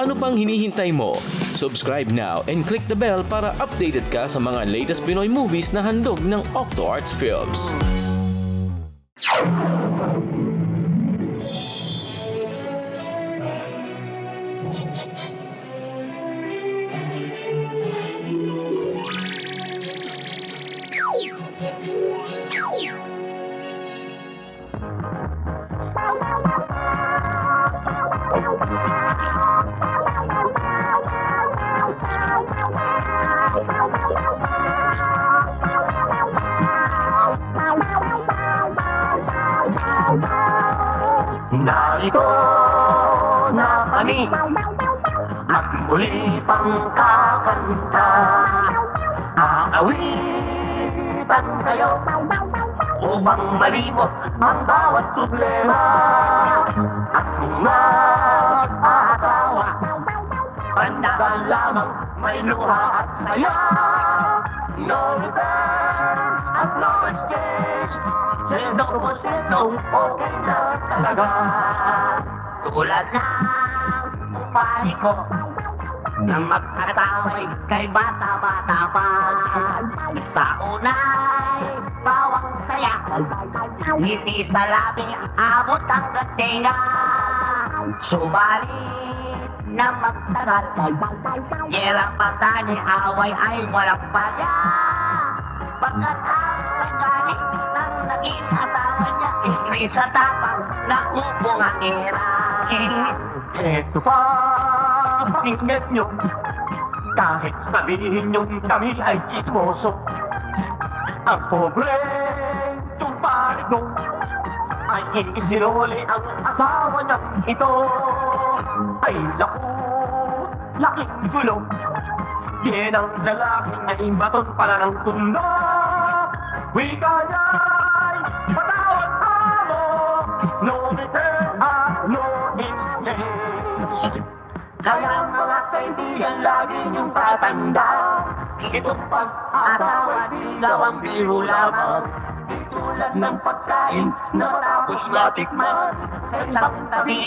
Ano pang hinihintay mo? Subscribe now and click the bell para updated ka sa mga latest Pinoy movies na handog ng Octo Arts Films. Narito na kami at muli pang kakanta. Aawitan kayo upang malimot ang bawat problema. At kung mag-aasawa, pandagan lamang may luha at saya. No regrets at no escape. Sino mo sinong okay na talaga. Tulad ng umpani ko na mag-ataway kay bata-bata pa. Sa unay bawang saya, hindi sa labi abot ang gatinga. Subalit na magtagal, yerang patani away ay walang pala. Pagkat ang nagalit ng naging asawa niya, ikri sa tapang na upo nga era. Eto pa, pakinggan nyo, kahit sabihin nyo kami ay chismoso. Ang pobre tumparin nyo ay isinuli ang asawa niya ito. Ay naku, laking gulo. Yan ang lalaking ay baton pala ng tundo. Wika niya'y patawad mo. No return at no exchange. Kaya mga kaibigan, lagi niyong tatanda, itong pag-asawa di gawang biro lamang. Di tulad ng pagkain na matapos natikman, sa isang tabi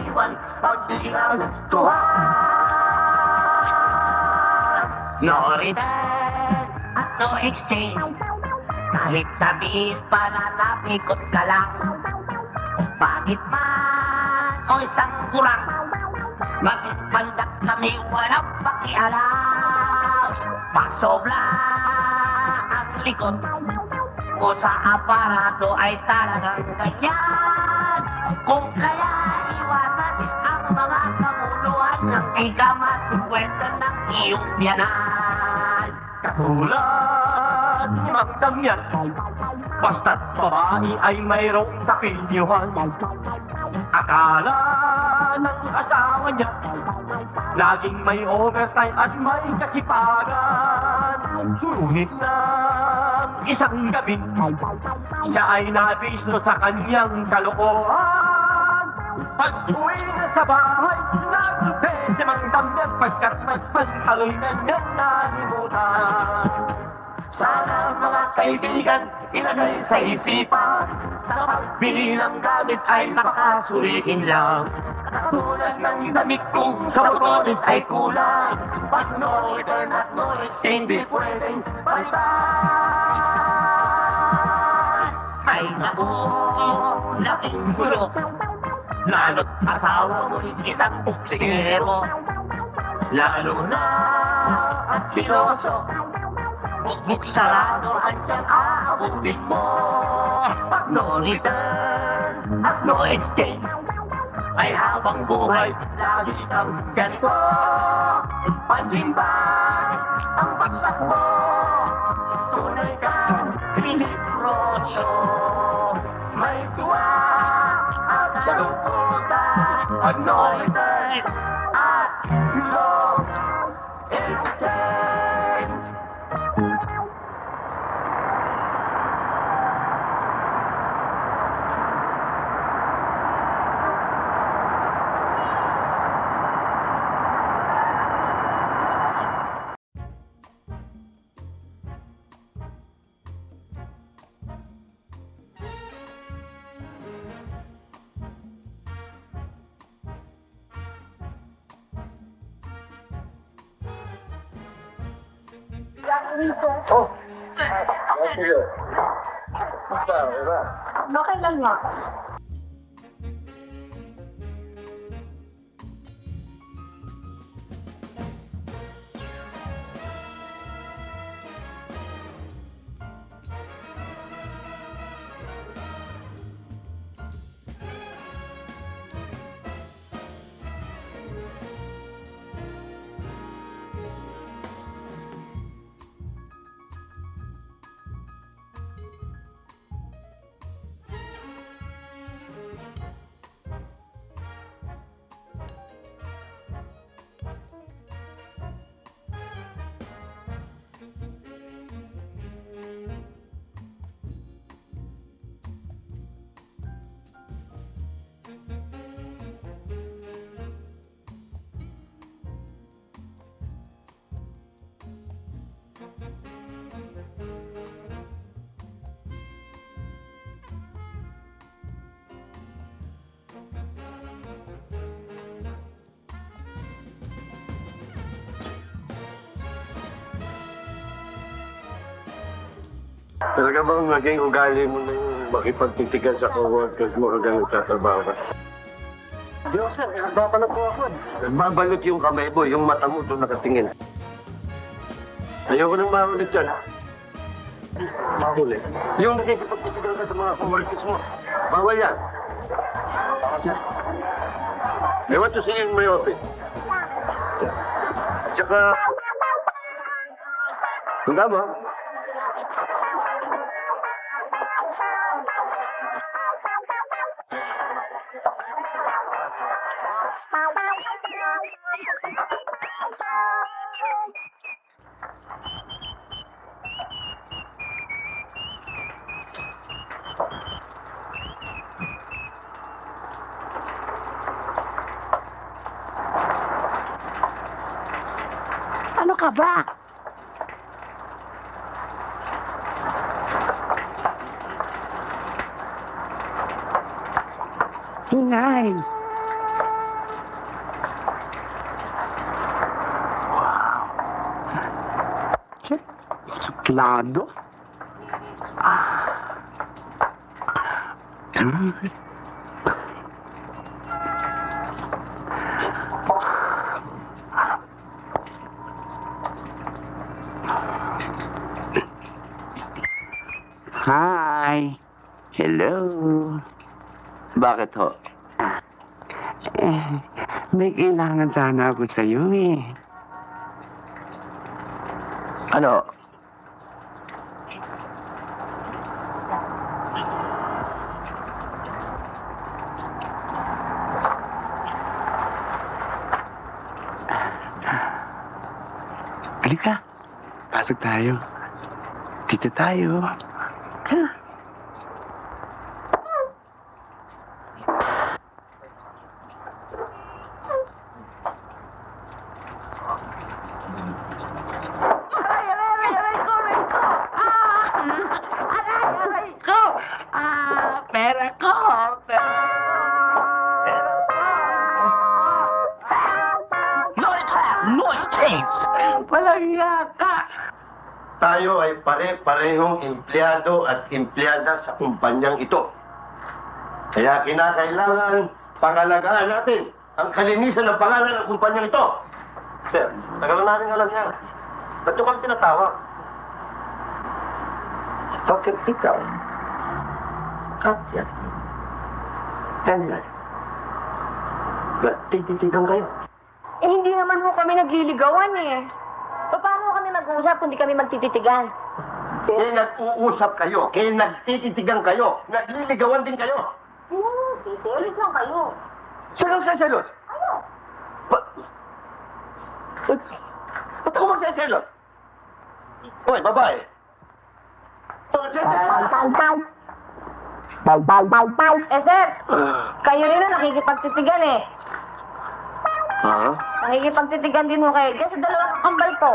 iwan pag di nagustuhan. No return at no exchange. Kahit sabihin pa na napikot ka lang, bakit man o isang kurang, magpandak kami walang pakialam. Pasobra ang likod o sa aparato ay talagang ganyan. Kung kaya iwasan ang mga kamuluan ng ikamaswelta ng iyong biyanan. Katulad ni Magdang yan, basta't babae ay mayroong kapilyuhan. Akala ng asawa niya, laging may overtime at may kasipagan. Sulit na isang gabi, siya ay nabisto sa kanyang kalokohan. Pag-uwi na sa bahay, nagpe si Magdang yan, pagkat may pantaloy na niyang nalimutan. Sana mga kaibigan, ilagay sa isipan, sa pagbili ng gamit ay napakasulihin lang. Katulad ng damit kong sa motoris ay kulang, pag no return at no exchange, di pwedeng balitan. Ay naku, laking gulo, lalo't asawa mo'y isang puksigero. Lalo na at siloso, bugbog sarado ang siyang aabutin mo. Pag no return at no exchange, ay habang buhay lagi kang ganito. Pansimbay ang bagsak mo, tunay kang piniprosyo. May tuwa at kalungkutan. Pag no return at no exchange. Oh. Sige. Basta, diba? Okay lang nga. Talaga bang naging ugali mo na yung makipagtitigan sa co-workers mo hanggang nagtatrabaho ka? Diyos, sir, nagbabalot po ako. Nagbabalot yung kamay mo, yung mata mo doon nakatingin. Ayoko nang mahulit dyan, ha? Mahuli. Yung nakikipagtitigan ka sa mga co-workers mo, bawal yan. I want to see you in my office. Tsaka... Tanda mo? Ano ka ba? Hinay. Wow. Suplado? Ah. Hi. Hello. Bakit ho? May kailangan sana ako sa'yo eh. Ano? Halika. Pasok tayo. Dito tayo. Pera ko! Noise change! Walang iya ka! Tayo ay pare-parehong empleyado at empleyada sa kumpanyang ito. Kaya kinakailangan pangalagaan natin ang kalinisan ng pangalan ng kumpanyang ito. Sir, tagal na namin alam yan. Ba't ito kang tinatawag? Bakit ikaw? Katya. Henry. Ba't tititigan kayo? Eh, hindi naman ho kami nagliligawan eh. Paano kami mag-uusap kung di kami magtititigan? Kaya nag-uusap kayo, kaya nagtititigan kayo, nagliligawan din kayo. Titilis lang kayo. Salos sa salos? Ano? Ba't ako magsasalos? Hoy, babae. Eh, sir, kayo rin na nakikipagtitigan eh. Ha? Nakikipagtitigan din ho kayo. Diyan sa dalawang kambal ko.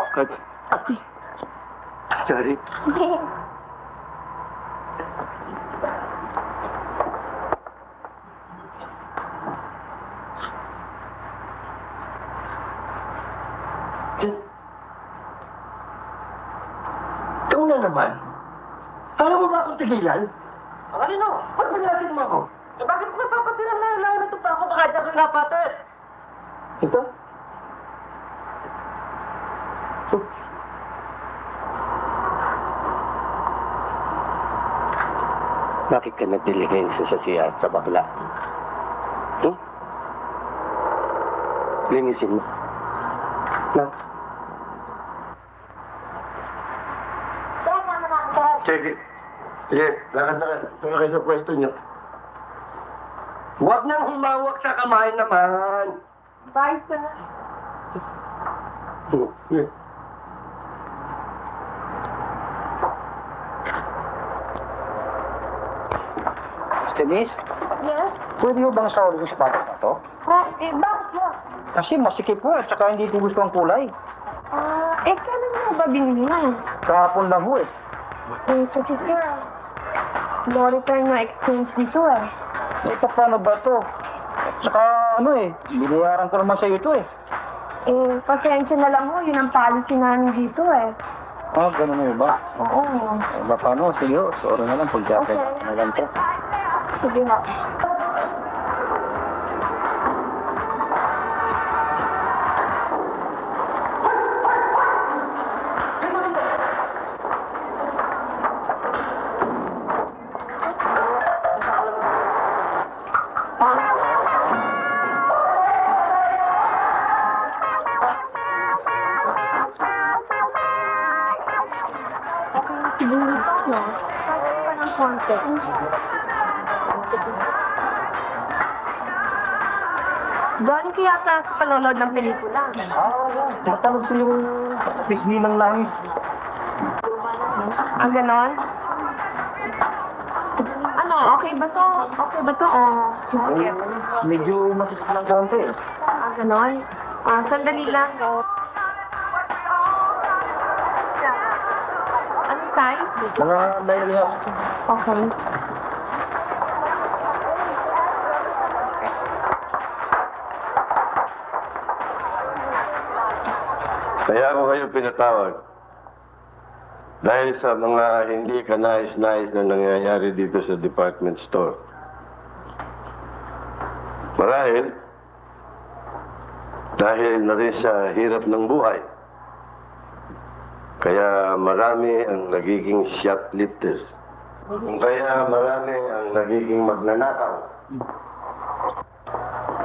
Sorry. naman. Ayaw mo ba akong tigilan? Ano? Ba't pinatin mo ako? Bakit ko napapatilan na lang ito pa ako? Baka dyan ka napatid. Ito? Bakit ka nagdiligensya sa siya sa bakla? Linisin mo. Na? Sige. Sige, lakad. Tuloy kayo sa pwesto niyo. Huwag nang humawak sa kamay naman. Bye, sir. Denise, Yes? pwede mo bang sa sa sapatos na to? Bakit mo? Kasi masikip po at saka hindi ko gusto ang kulay. Kailan mo ba binili yan? Kahapon lang ho eh. Kasi sir, no return no exchange dito eh. Paano ba to? At saka binayaran ko naman sa'yo ito eh. Pasensya na lang mo, yun ang policy namin dito eh. Ganun mo ba? Oo. Paano? Sige ho, sorry na lang pag-jacket. Okay. Na lang to. Sige nga. Siguro ba, no? Parang pa ng konti. Galing kaya sa panonood ng pelikula. Tatalog sa yung pisngi ng langit. Ganon? Ano, okay ba to? Okay ba to? Sige. Medyo masisip ng konti eh. Ganon? Sandali lang. Ano size? Mga dahil Okay. Kaya ako kayo pinatawag. Dahil sa mga hindi kanais-nais na nangyayari dito sa department store. Marahil, dahil na rin sa hirap ng buhay. Kaya marami ang nagiging shoplifters. Kaya marami ang nagiging magnanakaw.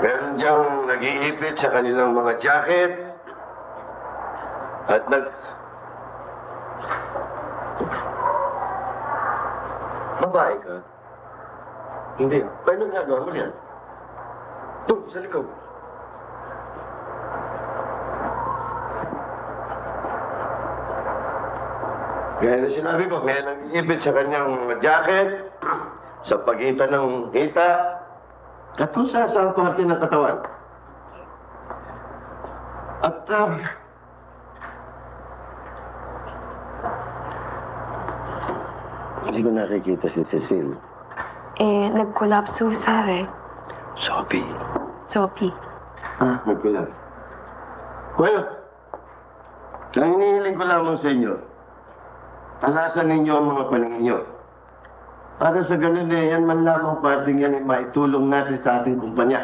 Meron diyang nag-iipit sa kanilang mga jacket. At Babae ka? Hindi. Paano ginagawa mo yan? Doon, sa likod. Gaya na sinabi ko, may nag-iipit sa kanyang jacket, sa pagitan ng hita, at kung sa saan parte ng katawan. At, hindi ko nakikita si Cecile. Nag-collapse ho, sir eh. Sophie. Sophie. Nagkulap. Well, ang hinihiling ko lamang sa inyo, alasan ninyo ang mga paningin nyo. Para sa ganun yan man lamang parting yan ay maitulong natin sa ating kumpanya.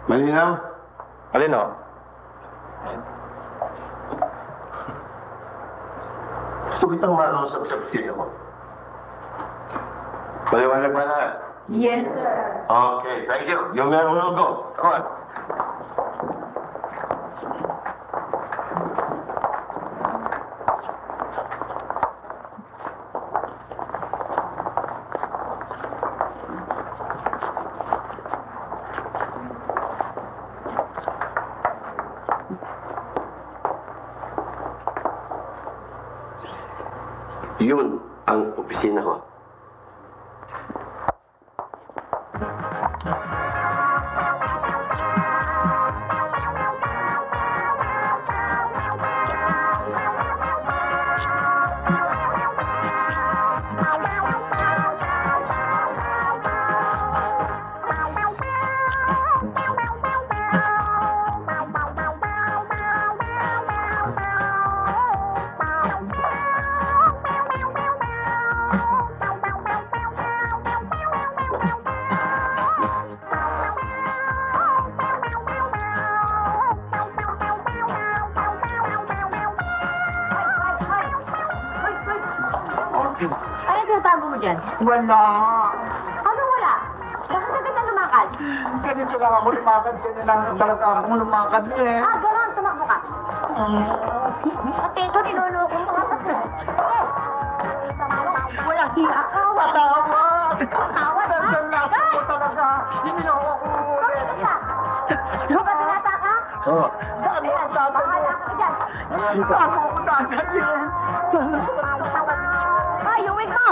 Malinaw? Alin o? Gusto kitang makausap sa pisilyo ko. Paliwanag ba lahat? Yes, sir. Okay, thank you. You may well go. Come on. Yun ang opisina ko. tinatago mo dyan? Wala. Ano wala? Bakit ka ganda lumakad? Ganito lang ako lumakad. Ganyan lang talaga akong lumakad eh. Ah, gano'n, tumakbo ka. Ate, ito, tinuloko mo. Walang hiya ka. Patawad! Patawad, ha? Nandalasa ko talaga. Hindi na ako ulit. Bakit ka? Ano ka binata ka? Oo. Saan mo ang tatay mo? Bahala ka dyan. Saan mo ang tatay mo? Ay, yung wig mo!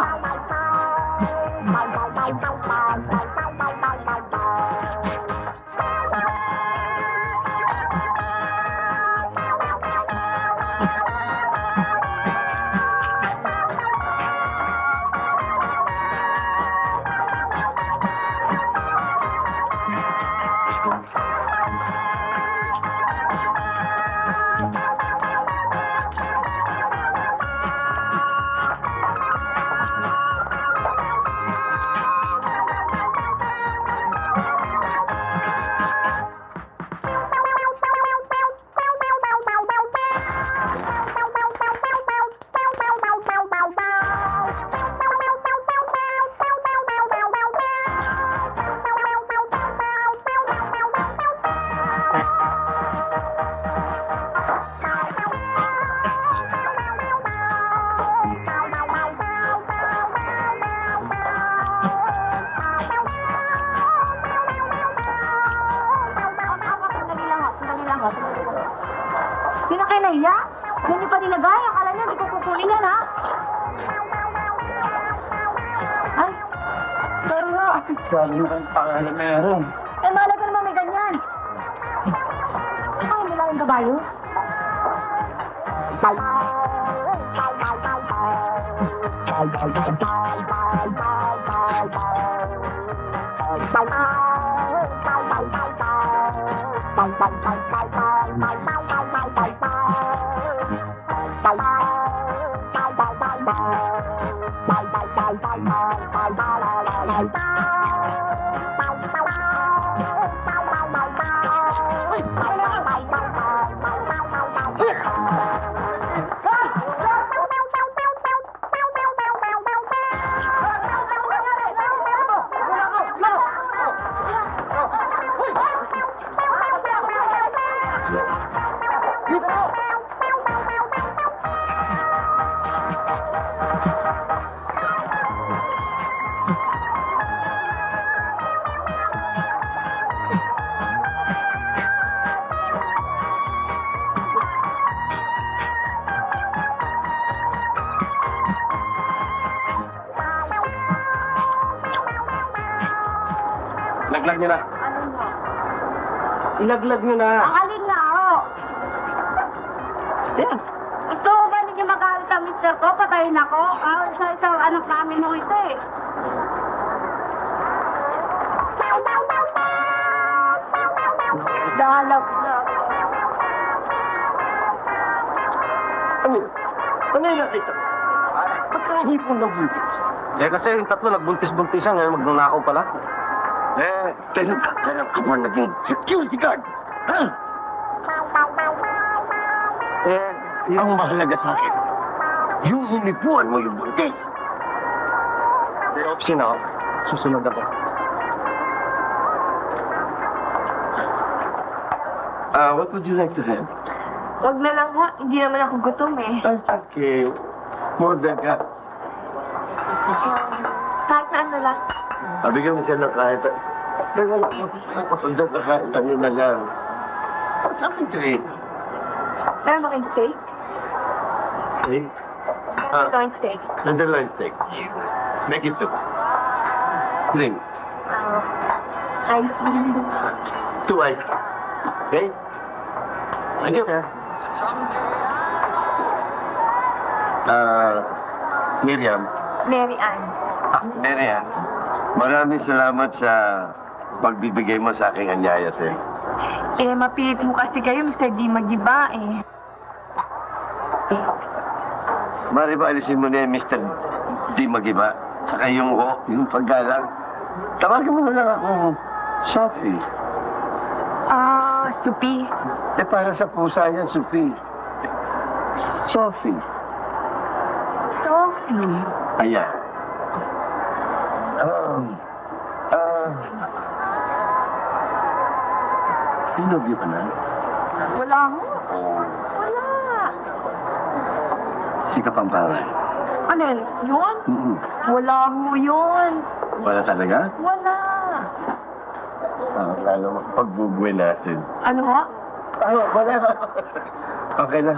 Hindi na kayo nahiya? Yan yung pa nilagay. Akala niya, hindi ko kukunin yan, ha? Ay, sorry ho. Sabi mo kang pangalan meron. Eh, malay ka naman may ganyan. Ikaw yung nilalang kabayo? Laglag niyo na. Ano mo? Ilaglag niyo na. Ang alin nga, ho. Yan. Gusto ko ba ninyo magalit ang mister ko? Patayin ako? Ah, isang anak namin ho ito eh. Dalap na. Ano? Ano yung nakita? Ba't ka hipon ng buntis? Eh kasi yung tatlo nagbuntis-buntisan, ngayon magnanakaw pala. Eh, kailan ka ba naging security guard? Ha? Eh, ang mahalaga sa akin, yung hinipuan mo yung buntis. Sino? Susunod ako. What would you like to have? Wag na lang ho. Hindi naman ako gutom eh. Okay. More than that. Kahit na ano lang. Bigyan mo siya ng kahit... Pero napapagod na kahit ano na lang. Something to eat. Meron ba kayong steak? See? Meron ba kayong steak? Tenderloin steak. Make it two. Drink. Ice cream. 2 ice. Okay? Thank you. Miriam. Mary Ann. Miriam. Maraming salamat sa pagbibigay mo sa aking anyaya sa'yo. Eh, mapilit mo kasi kayo, Mr. Di Magiba eh. Mari ba alisin mo na yung Mr. Di Magiba? Saka yung yung paggalang. Tawagin mo na lang ako, Sophie. Ah, Supi. Eh, para sa pusa yan, Sophie. Sophie. Sophie. Ayan. Love you ka na? Wala mo. Wala. Sikap ang bahay. Ano yun? Wala mo yun. Wala talaga? Wala. Lalo pagbubuhay natin. Ano ha? Wala. Okay na.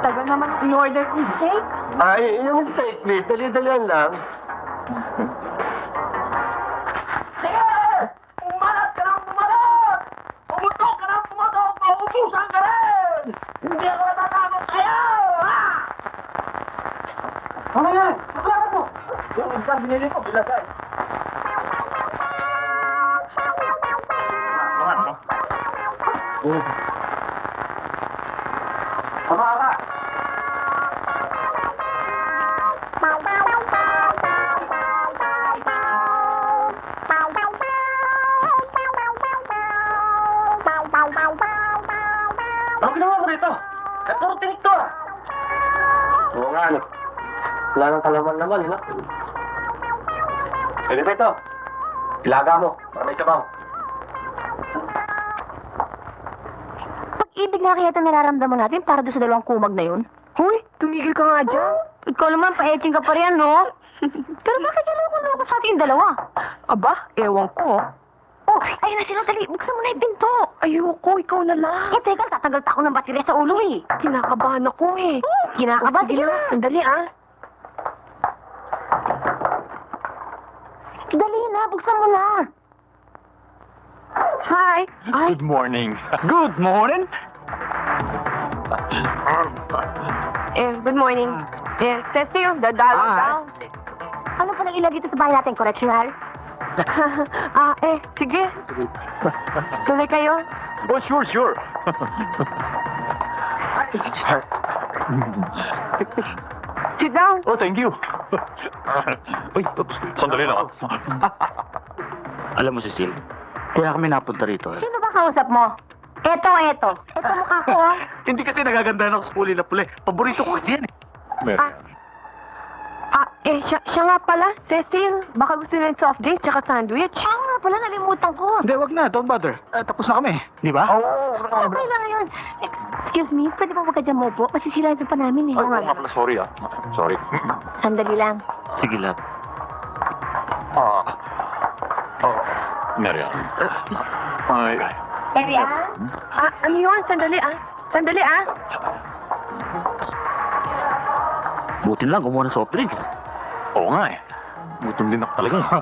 Tagal naman in-order kong steak. Ay, yung steak, please. Dali-dalian lang. Sige! Umalat ka ng umalat! Pumutok ka ng pumutok! Mauubusan ka rin! Hindi ako natatakot sa'yo! Ha? Ano yan? Saklakan mo! Yung isang binili ko, bilasay. Tama ka! Ano ginawa mo rito? Eh, puro tinik to ah! Oo nga, ano. Wala nang kalaman-laman, ha? Pwede ba ito? Ilaga mo, para may sabaw. Pag-ibig na kaya ito nararamdaman natin para doon sa dalawang kumag na yun? Hoy, tumigil ka nga dyan. Ikaw naman, pa-etching ka pa rin, no? Pero bakit yan ako sa ating dalawa? Aba, ewan ko. Oh, ayun na sila, dali. Buksan mo na yung pinto. Ayoko, ikaw na lang. Eh, teka, tatagal pa ako ng baterya sa ulo, eh. Kinakabahan ako, eh. Kinakabahan? Sige na. Sandali, ah. Dali na, buksan mo na. Hi. Ay, Good morning. Good morning. good morning. Cecil, dadalo daw. Ano pa nang ilagay dito sa bahay natin, correctional? Sige. Tuloy kayo. Oh, sure. Sit down. Oh, thank you. Uy, oops. Sandali lang. Alam mo, Cecil, kaya kami napunta rito. Sino ba kausap mo? Eto. Ito mukha ko, oh. Hindi kasi nagagandahan ako sa kulay na pula. Paborito ko kasi yan, eh. Siya nga pala, Cecil. Baka gusto nila ng soft drinks tsaka sandwich. Nga pala, nalimutan ko. Hindi, wag na. Don't bother. Tapos na kami. Di ba? Okay lang yun. Excuse me, pwede ba wag ka dyan mo po? Masisira ito pa namin, eh. Sorry, Sorry. Sandali lang. Sige, love. Marian. Ay. Area? Ano yun? Sandali, ah. Buti lang, kumuha ng soft drinks. Oo nga, eh. Gutom din ako talaga.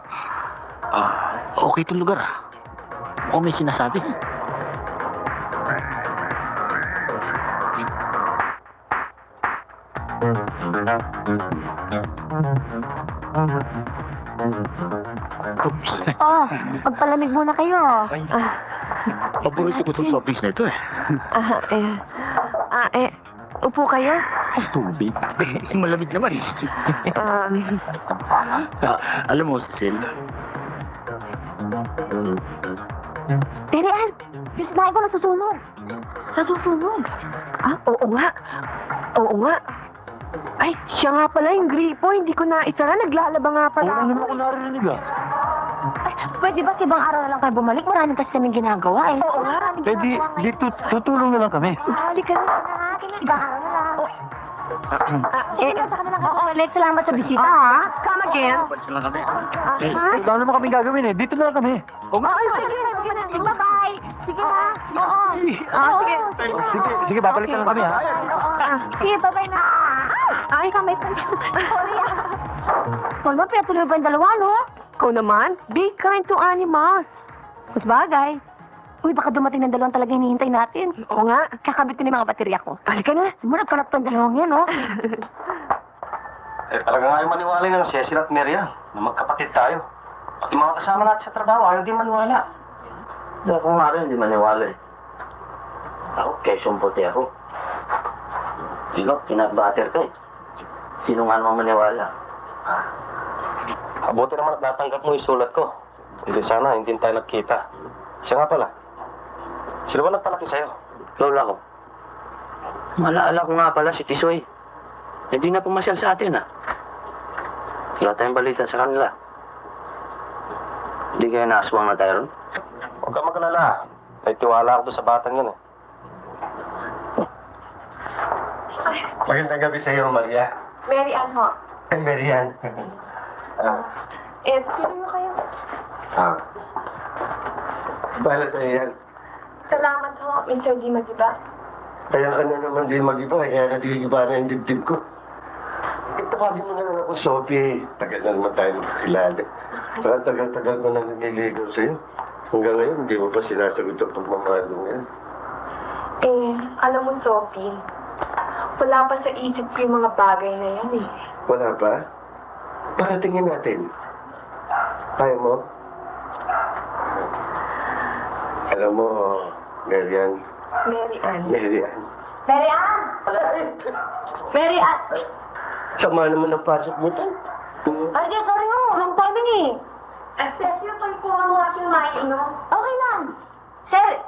Okay itong lugar, ah. Mukhang may sinasabi. Oops. Oh, magpalamig muna kayo. Paborito ko itong soft drinks na ito, eh. Upo kayo. Ay, tubig. Malamig naman, eh. Alam mo, Cecil, Terian, yung sinain ko nasusunog. Nasusunog? Oo nga. Ay, siya nga pala yung gripo. Hindi ko na isara. Naglalaba nga pala. wala naman ako narinig, ah. Ay, pwede ba ibang araw na lang kayo bumalik? Maraming kasi kaming ginagawa, eh. Oo nga. Eh, di tutulong na lang kami. Halika na. Ibang araw na lang. Oo, let's salamat sa bisita, ha? Come again. Pansin lang kami. Ha? Wala naman kaming gagawin, eh. Dito na lang kami. Oo, sige. Bye-bye. Sige, ha? Oo. Sige, babalik na lang kami, ha? Sige, bye-bye na. Ay, kamay pa. Sorry, ah. Ikaw naman, pinatuloy pa yung dalawa, no? Ikaw naman, be kind to animals. Mas bagay. Uy, baka dumating ng dalawang talaga hinihintay natin. Oo nga. Kakabit ko na yung mga baterya ko. Halika na. Muna, panap pa yung dalawang yan, no? Talaga nga yung maniwala ng Cecil at Maria na magkapatid tayo. At yung mga kasama natin sa trabaho, ayaw din maniwala. Hindi ako nga rin, hindi maniwala, eh. Ako, Quezon Puti ako. Ikaw, kinat-butter ka, eh. Sino nga naman maniwala? Mabuti naman at natanggap mo yung sulat ko. Hindi sana, hindi tayo nagkita. Siya nga pala. Sino ba nagpalaki sa'yo? Lola ko. Malaala ko nga pala si Tisoy. Hindi na pumasyal sa atin, ah. Wala tayong balita sa kanila. Hindi kayo naaswang na tayo ron? Huwag ka mag-alala. Ay, tiwala ako doon sa batang yan eh. Magandang gabi sa iyo, Maria. Mary Ann ho. Ay, Marian. Sino mo kayo? Bahala sa iyo yan. Salamat ho, Mr. Di Magiba. Kaya ka na naman din mag-iba, kaya natigiba na yung dibdib ko. Tawagin mo na lang ako, Sophie. Tagal na naman tayo magkakilala. Saka tagal-tagal ko na naniligaw sa'yo. Hanggang ngayon, hindi mo pa sinasagot ang pagmamahal mo yan. Alam mo, Sophie, wala pa sa isip ko yung mga bagay na yan eh. Wala pa? Paratingin natin. Kaya mo? Alam mo, Marian. Mary Ann. Marian. Mary Ann! Mary Ann! Sama naman ang pasok mo tayo. Ay, di, sorry ho. Wrong timing eh. Sir, yung po ang washing machine, no? Okay lang. Sir,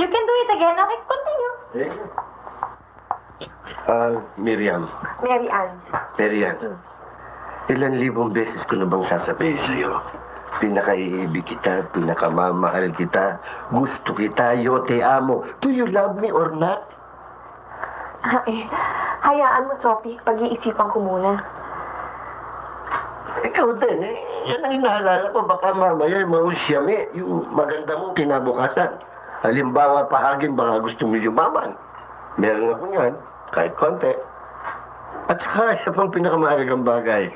you can do it again. Okay, continue. Miriam. Mary Ann. Marian. Ilan libong beses ko na bang sasabihin sa'yo? Pinakaiibig kita, pinakamamahal kita, gusto kita, yo te amo. Do you love me or not? Hayaan mo, Sophie. Pag-iisipan ko muna. Ikaw din, yan ang inaalala ko. Baka mamaya mausyami yung maganda mong kinabukasan. Halimbawa, pahagin, baka gusto mo yumaman. Meron ako yan, kahit konti. At saka, isa pang pinakamahalagang bagay.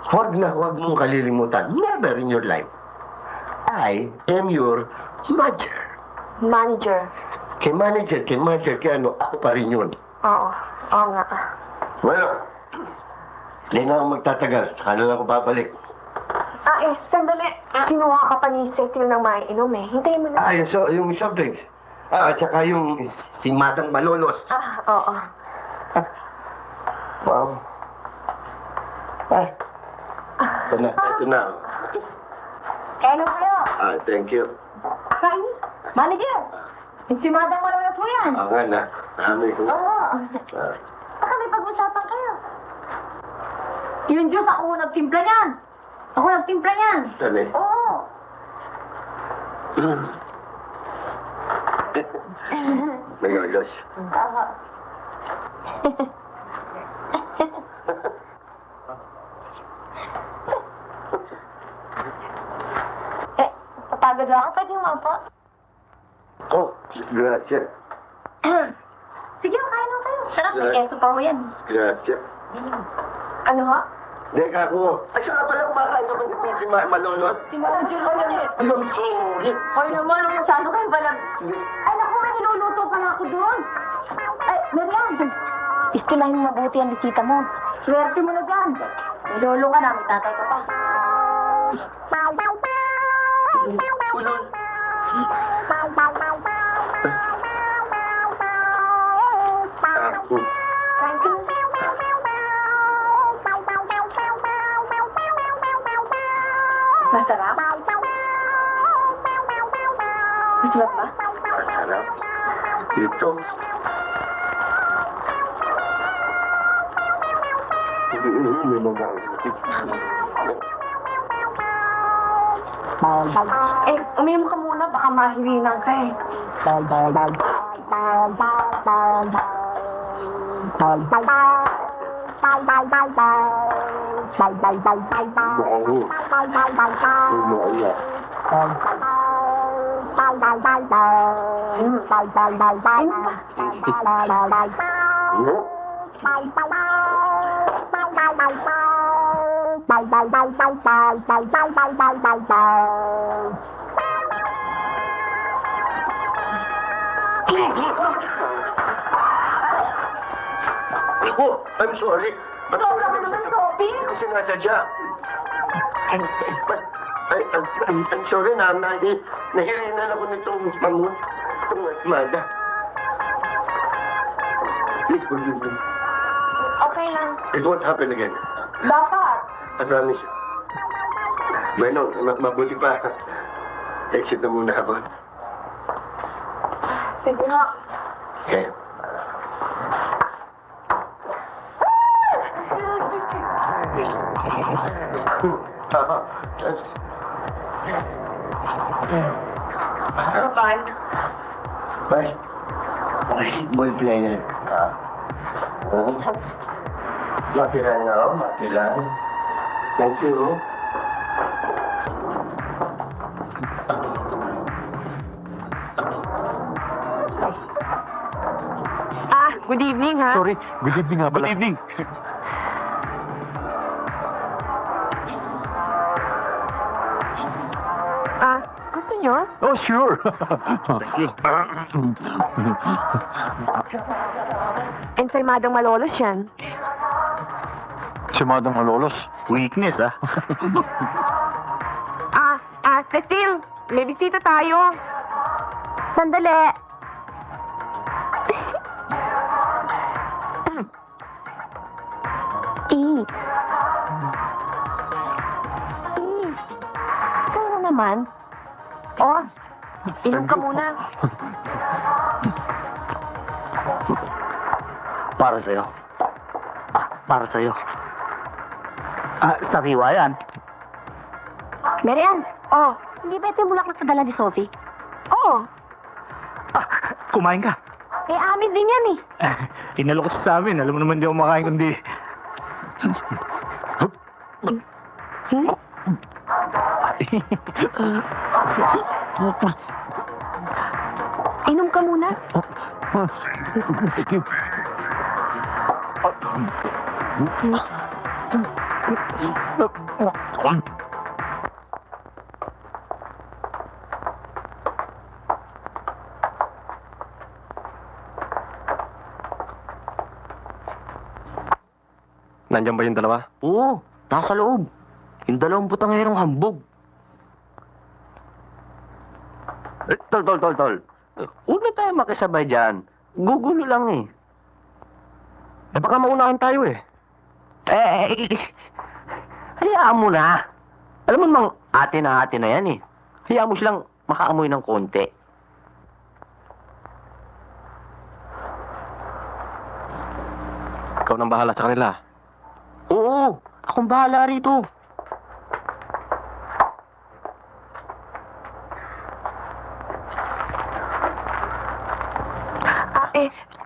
Huwag mong kalilimutan. Never in your life. I am your manager. Manager. Kay manager, kaya ano, ako pa rin yun. Oo. Oo nga. Well, hindi na ako magtatagal. Saka na lang ako babalik. Sandali. Kinuha ka pa ni Cecil ng maiinom eh. Hintayin mo na. Yung soft drinks. At saka yung si Madang Malolos. Oo. Wow. Ito na. Kaya ano kayo? Thank you. Kain? Manager! Si Madang Malolos mo yan. Nga na. Amin ko. Oo. Baka may pag-usapan kayo. Yung Diyos, ako nagtimpla niyan. Ako nagtimpla niyan. Dali. Oo. Malolos. Papagod lang ako. Pwede mo po. Oh, gracias. Sige, kain mo kayo. Sarap, may keso pa mo yan. Gracias. Ano ha? Deka ako. Ay, saka pala kumakain naman ito si Malolos. Si Manager ko yan eh. I'm sorry. Hoy naman, masyado kayo pala. Ay, naku, may niluluto pala ako doon. Ay, Marian, istilahin mo mabuti ang bisita mo. Swerte mo na dyan. May lolo ka na, may tatay ka pa. Masarap? Masarap ba? Masarap. Ito. Hindi mo ba? Uminom ka muna, baka mahilinan ka eh. Ako, I'm sorry. Ikaw naman naman, Sophie. Kasi nasadya. I'm sorry na, nahirinan ako nitong mamon. Itong Mada. Please forgive me. Okay lang. It won't happen again. Dapat. I promise. Bueno, mabuti pa. Exit na muna ako. Sige nga. Okay. Ano ba? Boy player. Makilan na ako, makilan. Thank you. Good evening, ha? Sorry, good evening nga pala. Good evening. Gusto nyo? Oh, sure. Ensalmadong malolos yan. Si Madang Malolos. Weakness, ah. Cecil, may bisita tayo. Sandali. Ikaw naman. Oh, inom ka muna. Para sa'yo. Para sa'yo. Sariwa yan. Marian, hindi ba ito yung bulaklak sa dala ni Sophie? Oo. Kumain ka. Amin din yan eh. Inalok ko sa amin. Alam mo naman di ako makain kundi... Inom ka muna. Nandiyan ba yung dalawa? Oo, nasa loob. Yung 2 butangerong hambog. Tol. Huwag na tayo makisabay dyan. Gugulo lang eh. Baka maunahan tayo eh. Hayaan mo na. Alam mo namang ate na yan eh. Hayaan mo silang makaamoy ng konti. Ikaw nang bahala sa kanila. Oo, akong bahala rito.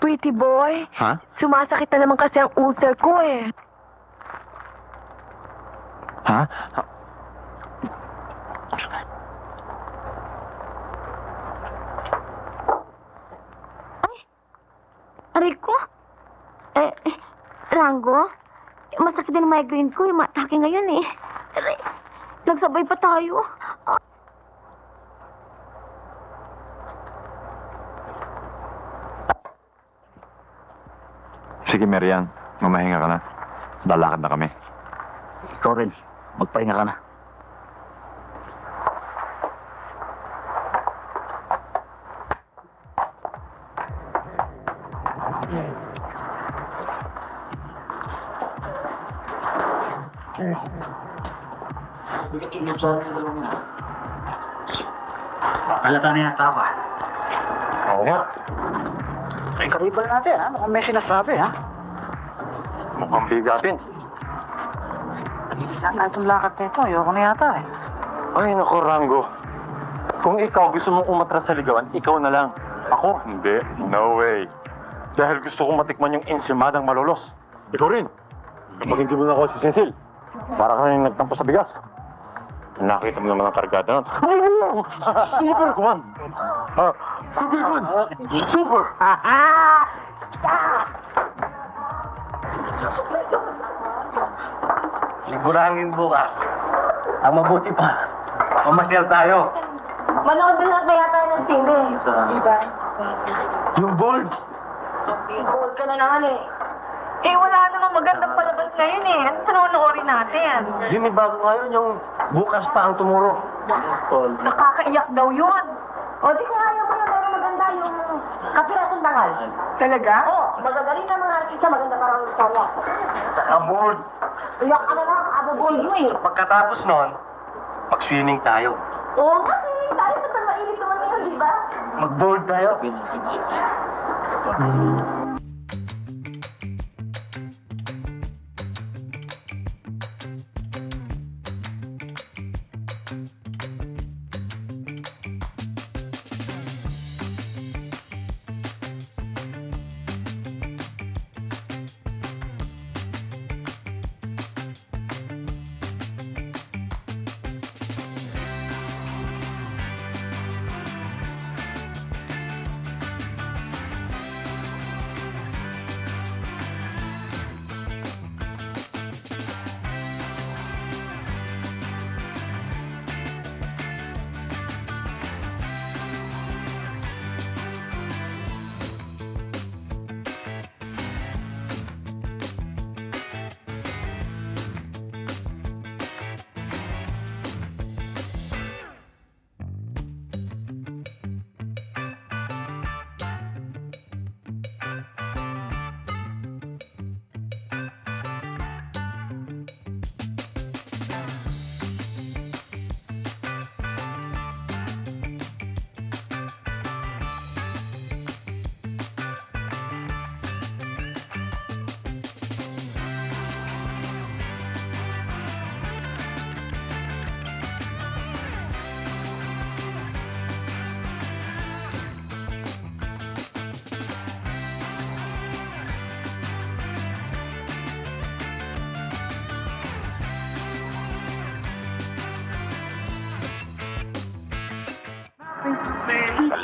Pretty boy. Ha? Sumasakit na naman kasi ang ulcer ko eh. Ha? Aray ko? Rango? Masakit din ang migraine ko. Yung matake ngayon eh. Aray, nagsabay pa tayo. Sige, Marian. Mamahinga ka na. Lalakad na kami. Ikaw rin, magpahinga ka na. Halata na yata ako. Oo nga. Ay, karibal natin ha. Mukhang may sinasabi ha. Mukhang bigatin. Saan itong lakad nito? Ayoko na yata eh. Ay, naku, Rango. Kung ikaw gusto mong umatras sa ligawan, ikaw na lang. Ako, hindi. No way. Dahil gusto kong matikman yung ensimadang malolos. Ikaw rin. Kapag hindi mo na ako si Cecil, para ka nang nagtampo sa bigas. Nakita mo naman ang kargada nun. Super, kuman. Super good. Super. Sigurangin bukas. Ang mabuti pa, mamasyal tayo. Manood na lang kaya tayo ng TV. Diba? Yung bold. Bold ka na naman eh. Wala namang magandang palabas ngayon eh. Ano panonoorin natin? Yun yung bago ngayon, yung bukas pa ang tumuro. Nakakaiyak daw yun. O, di kung ayaw mo yun, pero maganda yung kapiratong dangal. Talaga? Oo, magagaling na mga artista, maganda parang istorya. Ang bold. Iyak ka na lang, aboboy mo eh. Pagkatapos nun, mag-swimming tayo. Oo nga eh, tayo sa mainit naman ngayon, di ba? Mag-board tayo.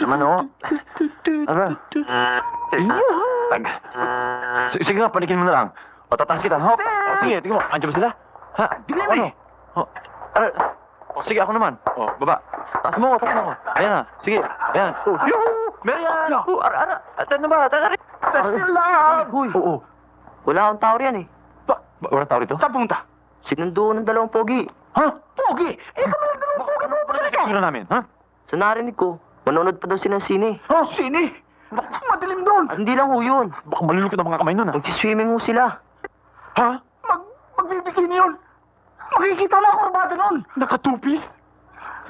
Naman, oh. Ano? Sige nga, panikin mo na lang. O, tataas kita. Hop. O, sige, tingnan mo. Andiyan ba sila? Ha? Bigla na Ano? O, o, sige, ako naman. O, baba. Taas mo ako. Ayan na. Sige. Ayan. O, yuhu! Meron yan! O, ara. Atan na ba? Atan na rin. Huy. Oo. Wala akong tao riyan eh. Walang tao rito? Saan pumunta? Sinundo ng dalawang pogi. Ha? Pogi? Eh, kami lang dalawang pogi. Ano ba na namin, ha? Sa narinig ko, manonood pa daw sila ng sine. Ha? Sini? Madilim doon. At hindi lang ho yun. Baka malulukot ang mga kamay nun, ha? Magsiswimming ho sila. Ha? Magbibikini yun. Makikita na ang kurbada nun. Nakatupis?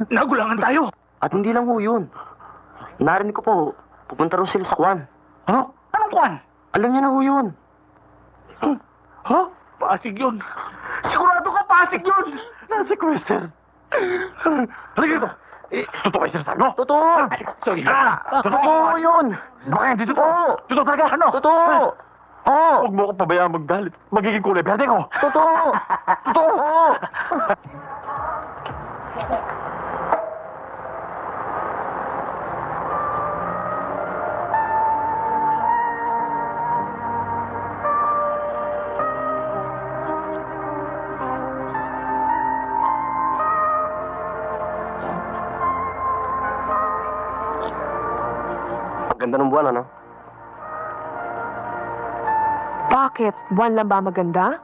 Nagulangan tayo. At hindi lang ho yun. Narinig ko po, pupunta rin sila sa kwan. Ano? Anong kwan? Alam niya na ho yun. Ha? Pasig yun. Sigurado ka pasig yun. Na-sequester. Halika dito. Totoo kayo sinasabi mo? Totoo! Sorry. Totoo yun! Baka hindi totoo. Totoo talaga. Ano? Totoo! Oo! Huwag mo akong pabayaan maggalit. Magiging kulay berde ko. Totoo! Totoo! Ganda ng buwan, ano? Bakit? Buwan lang ba maganda?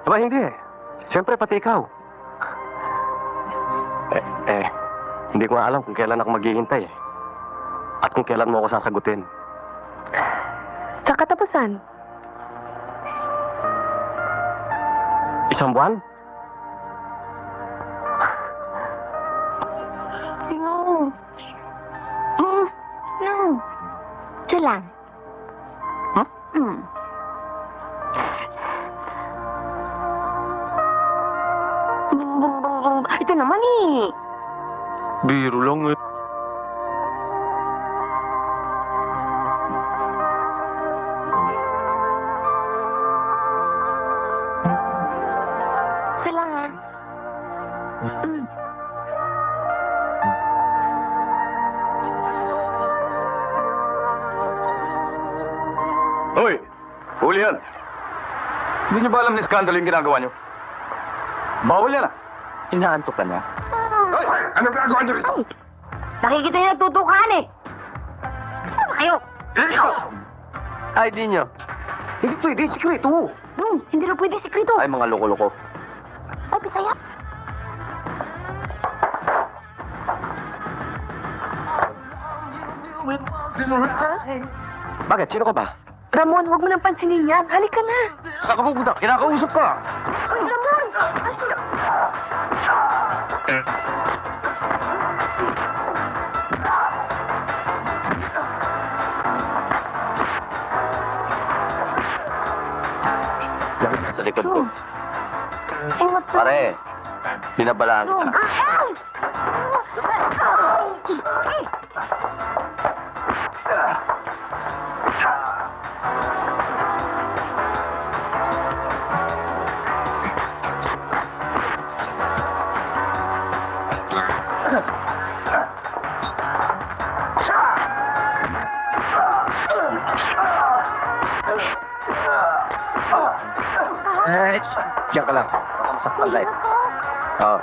Aba, hindi eh. Siyempre, pati ikaw. Hindi ko nga alam kung kailan ako maghihintay eh. At kung kailan mo ako sasagutin. Sa katapusan? Isang buwan? No. No. Ito lang. Huh? Ito naman eh. Biro lang eh. Ito lang ah. Hoy! Huli yan! Hindi niyo ba alam na skandalo yung ginagawa niyo? Bawal yan, ah! Inaantok ka na. Hoy! Anong ginagawa niyo rito? Nakikita niyo nagtutukan eh. Saan ba kayo? Ay, di nyo. Hindi pwede, sikreto. Hindi na pwede sikrito. Ay, mga loko-loko. Ay, Bisaya. Bakit? Sino ka ba? Ramon, huwag mo nang pansinin yan. Halika na. Saan ka pupunta? Kinakausap ka. Ay, Ramon! Sa likod ko. Ingat ka. Pare, binabalaan Ah! ka. Diyan ka lang. Baka masaktan ka eh. Oo.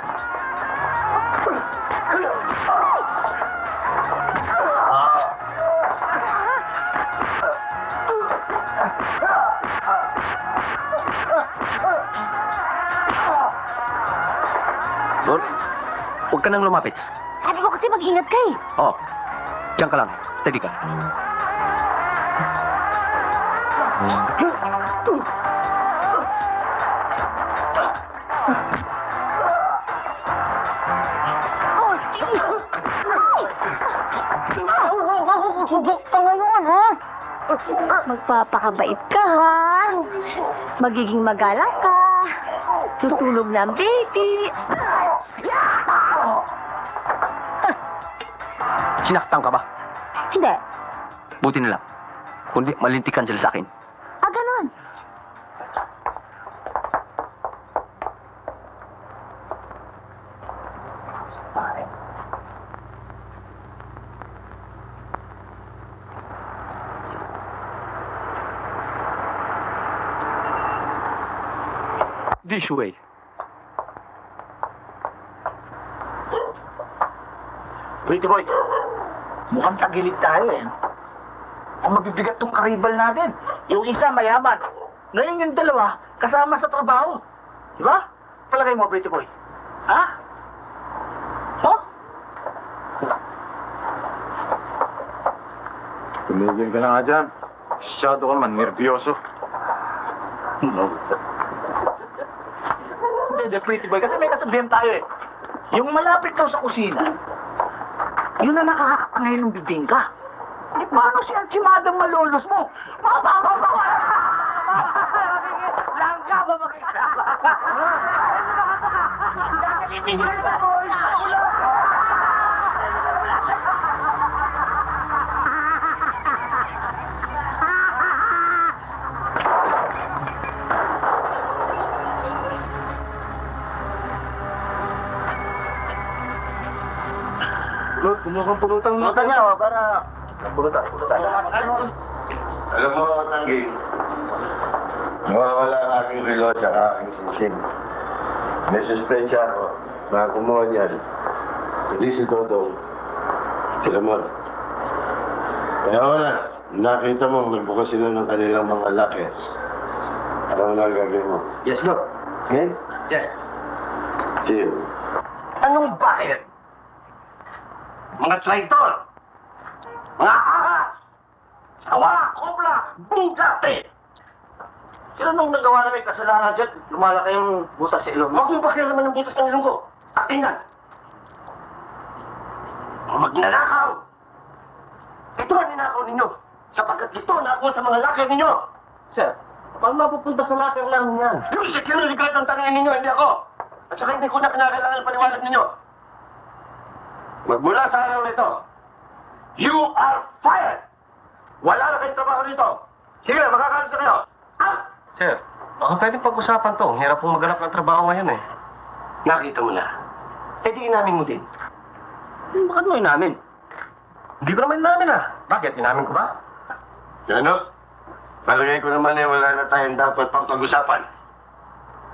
Lord, huwag ka nang lumapit. Sabi ko kasi mag-ingat ka eh. Oo. Diyan ka lang. Steady ka. Hindi ka ngayon, ha? Magpapakabait ka, ha? Magiging magalang ka. Tutulog na ang baby. Sinaktan ka ba? Hindi. Buti na lang. Kundi malintikan sila sa akin. Ah, ganun. this way. Pretty boy, mukhang tagilid tayo eh. Ang mabibigat tong karibal natin. Yung isa mayaman. Ngayon yung dalawa, kasama sa trabaho. Di ba? Palagay mo, pretty boy. Ha? Oh? Tumigil ka na nga dyan. Masyado ka naman, nervyoso. Hindi, pretty boy. Kasi may kasabihan tayo eh. Yung malapit daw sa kusina, yun na nakakakangay ng bibingka. Eh, paano si Ansimadang malolos mo? Langka ba makikasama? Lord, kumukhang pulutan mo. Pulutan niya, para... Pulutan. Alam mo, Tanggi, nawawala ang aking relo at saka aking singsing. May suspensa ako na kumuha niyan. Hindi si Dodong, si Ramon. Kaya wala, nakita mo, magbukas sila ng kanilang mga laki. Alam mo na ang gagawin mo. Yes, Lord. Okay? Yes. See you. Anong bakit? Mga traitor! Mga ahas! Sawa! Kobra! Bungate! Sino nung nagawa na may kasalanan dyan? Lumalaki yung butas sa ilong. Huwag mo bakit naman yung butas ng ilong ko? At tingnan! Magnanakaw! Ito ang ninakaw ninyo! Sapagkat ito nakuha sa mga lakay ninyo! Sir, paano mapupunta sa lakay namin yan? Yung security guard ang tangin ninyo, hindi ako! At saka hindi ko na kinakailangan ng paliwanag ninyo! Magmula sa araw nito, you are fired! Wala na kayong trabaho dito! Sige na, makakalis na kayo! Ah! Sir, baka pwedeng pag-usapan to. Hirap pong maghanap ng trabaho ngayon eh. Nakita mo na. Eh di inamin mo din. Bakit mo inamin? Hindi ko naman namin ah. Bakit? Inamin ko ba? Ano? Palagay ko naman eh, wala na tayong dapat pang pag-usapan.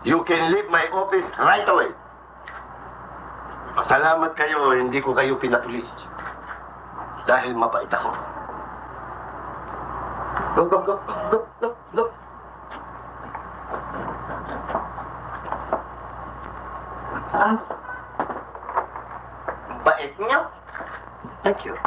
You can leave my office right away. Pasalamat kayo, hindi ko kayo pinapulis. Dahil mabait ako. Go, go, go, go, go, go. Saan? Bait niyo? Thank you.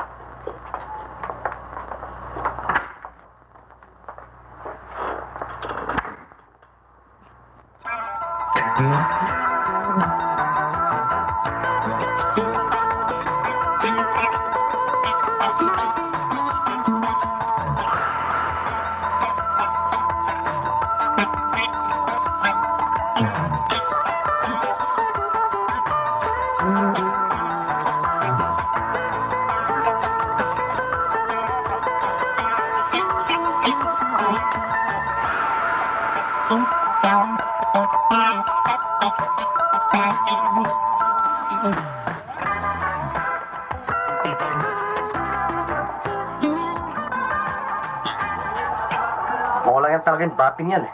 Wala yan talagang bapin yan eh.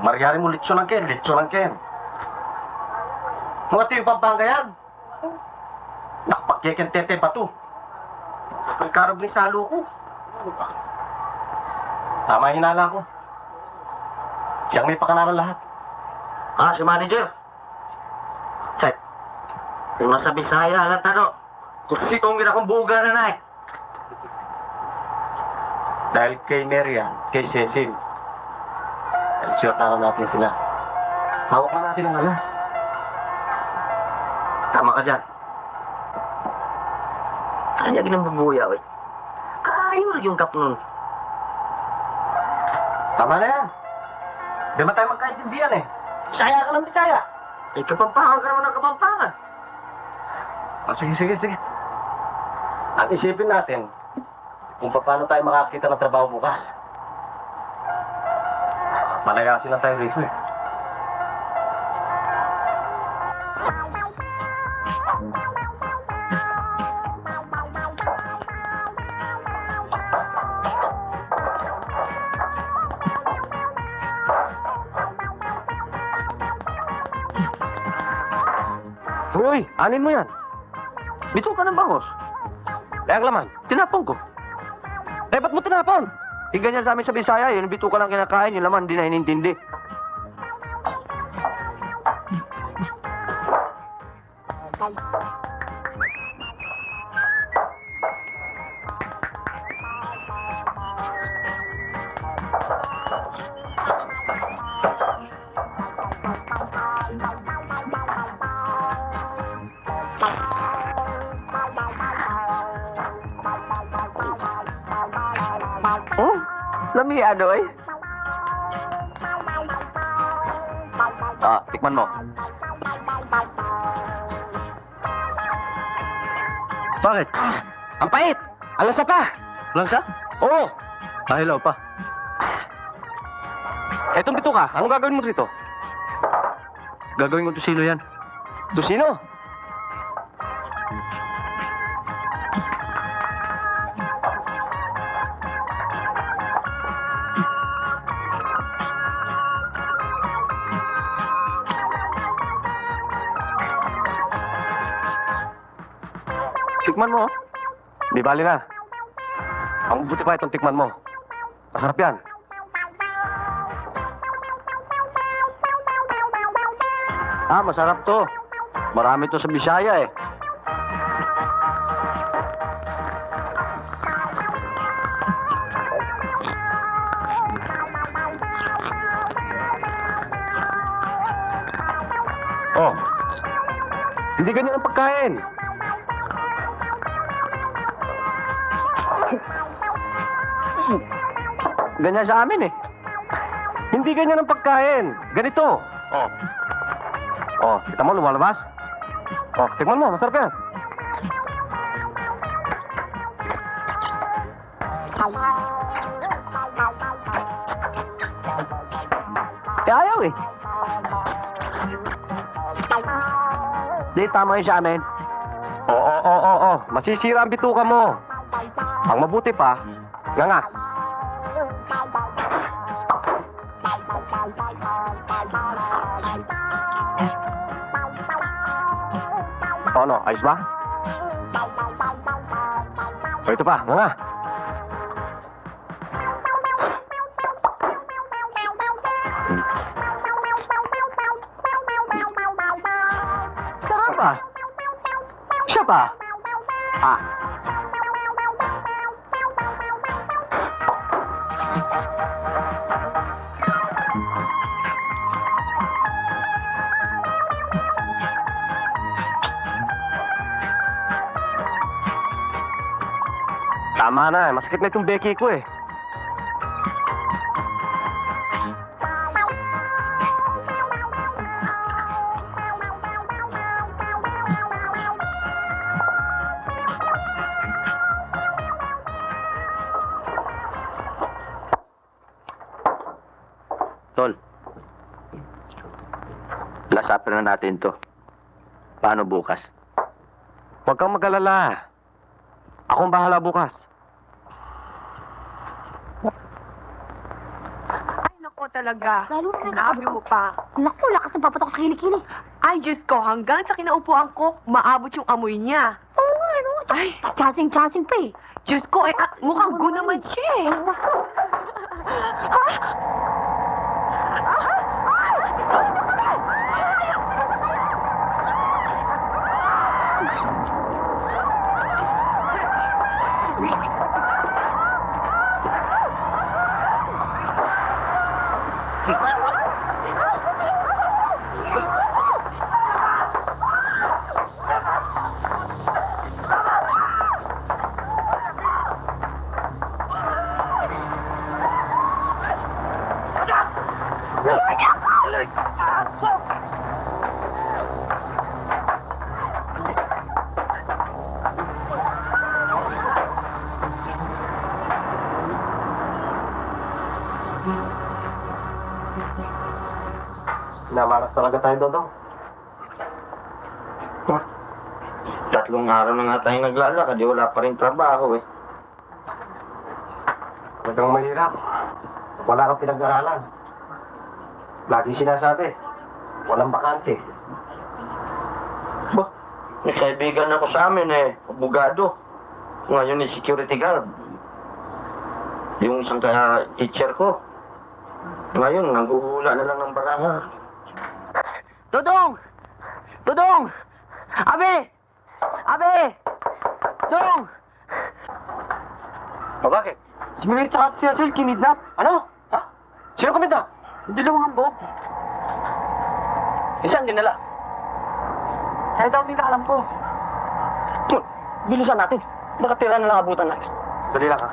Mariari mo litso ng Ken, litso ng Ken. Mga tiyo Pampanga yan. Nakapagkeken tete pa to. Ang karob ni salo ko. Tama yung hinala ko. Siyang may pakalaran lahat. Ah, si manager. Check. Kung nasa Bisaya, alam tano. Kung sikong ginakumbuga na na eh. Dahil kay Marian, kay Cecil. Sure na natin sila. Hawak na natin ang alas. Tama ka dyan. Kanya ginambabuya, eh. Kayo yung kap nun. Tama na yan. Di ba tayo magkaintindihan eh? Bisaya ka ng Bisaya. Eh, Kapampangan ka naman ng Kapampangan. Sige. Ang isipin natin, kung paano tayo makakita ng trabaho bukas. Malayasin na tayo rito eh. Uy, anin mo yan. Bito ka ng bangos. Eh, ang laman, tinapon ko. Eh, ba't mo tinapon? Ganyan sa amin sa Bisaya, yung bito ka lang kinakain, yung laman, hindi na inintindi. Oh, lamiado eh. Tikman mo. Bakit? Ang pait! Alasa pa! Alasa? Oo! Hilaw pa. Etong bito ka, anong gagawin mo rito? Gagawin ko tusino yan. Tusino? Tikman mo. Di bali na. Ang buti pa itong tikman mo. Masarap yan. Masarap to. Marami to sa Bisaya eh. Oh. Hindi ganyan ang pagkain. Ganyan sa amin eh. Hindi ganyan ang pagkain. Ganito. Oh. Oh, kita mo lumalabas? Oh, tikman mo, masarap yan. Ayaw eh. Di, tama yun sa amin. Oo. Masisira ang bituka mo. Ang mabuti pa, nga. Ano, ayos ba? O, ito pa, nga. Sarap ba? Siya pa? Tama na, masakit na itong beki ko eh. Tol, lasapin na natin to. Paano bukas? Huwag kang mag-alala. Akong bahala bukas. Nako talaga. Lalo na Naabot mo pa. Naku, lakas ng papatok sa kilikili. Ay, Diyos ko, hanggang sa kinaupuan ko, maabot yung amoy niya. Oo nga, ano? Ay, Chancing pa eh. Diyos ko, mukhang go naman siya eh. Namaras talaga tayo, Dodong. Tatlong araw na nga tayong naglalakad, di wala pa rin trabaho eh. Talagang mahirap. Wala kang pinag-aralan. Lagi sinasabi, walang bakante. Ba, May kaibigan ako sa amin abogado. Ngayon security guard. Yung isang teacher ko. Ngayon, nangguhula na lang ng baraha. Dodong! Dodong! Abe! Abe! Dodong! Bakit? Si Mary tsaka si Hazel kinidnap. Ano? Ha? Sino kumita? Yung dalawang hambog. Saan dinala? Kaya daw nila alam ko. Bilisan natin. Baka tira na lang abutan natin. Dali lang ha.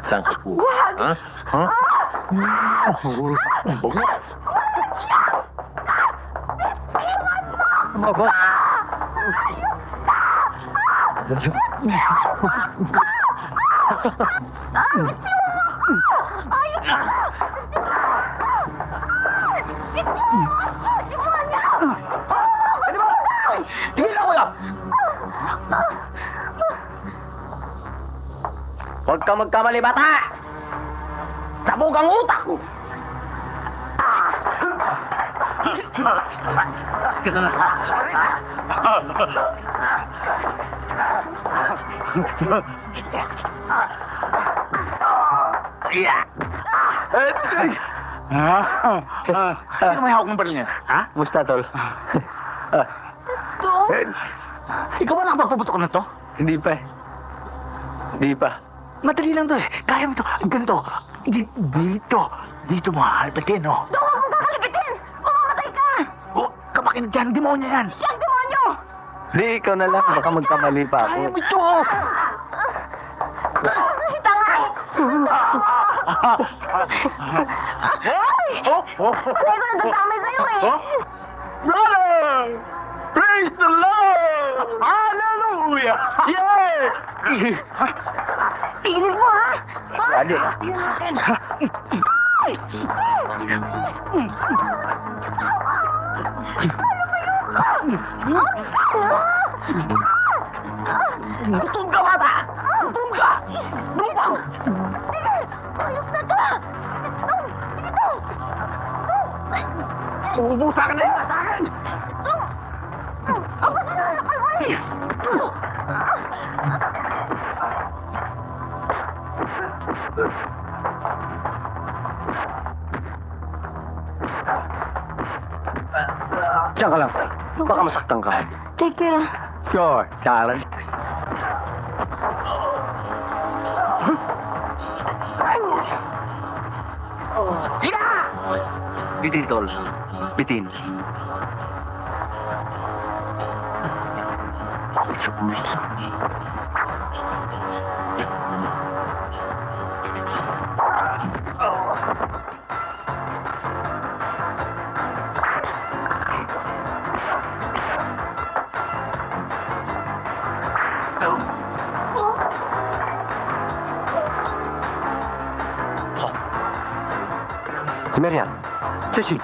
Saan ka po? Ha? Ha? Aba! Tigil ako yan! Huwag ka magkamali, bata! Sabog ang utak ko! Sino may hawak ng baril niya? Ha? Musta, tol? Ikaw ba nakapagpuputok na to? Hindi pa eh. Hindi pa. Madali lang to eh. Kaya mo to. Ganito. Dito mo hahalpatin, no? Doon ako kakalipitin! Mamamatay ka! Huwag ka makinig dyan. Demonyo yan. Siyang demonyo! Hindi, ikaw na lang. Baka magkamali pa ako. Kaya mo ito. Tanga! Hoy! Kaya ko nagdadamay sa'yo eh! Brother! Praise the Lord! Hallelujah! Yay! Tigil mo ha! Dali. Tigil natin! Gutom ka, bata! Gutom ka! Gutom! Ayos na to! Dito! Umubusa ka na yun sa akin! Ako sila na kalway! Diyan ka lang. Baka masaktan ka. Take care. Sure, Sharon. Higa! Bitin, tol. Bitin. Si Marian. Cecil.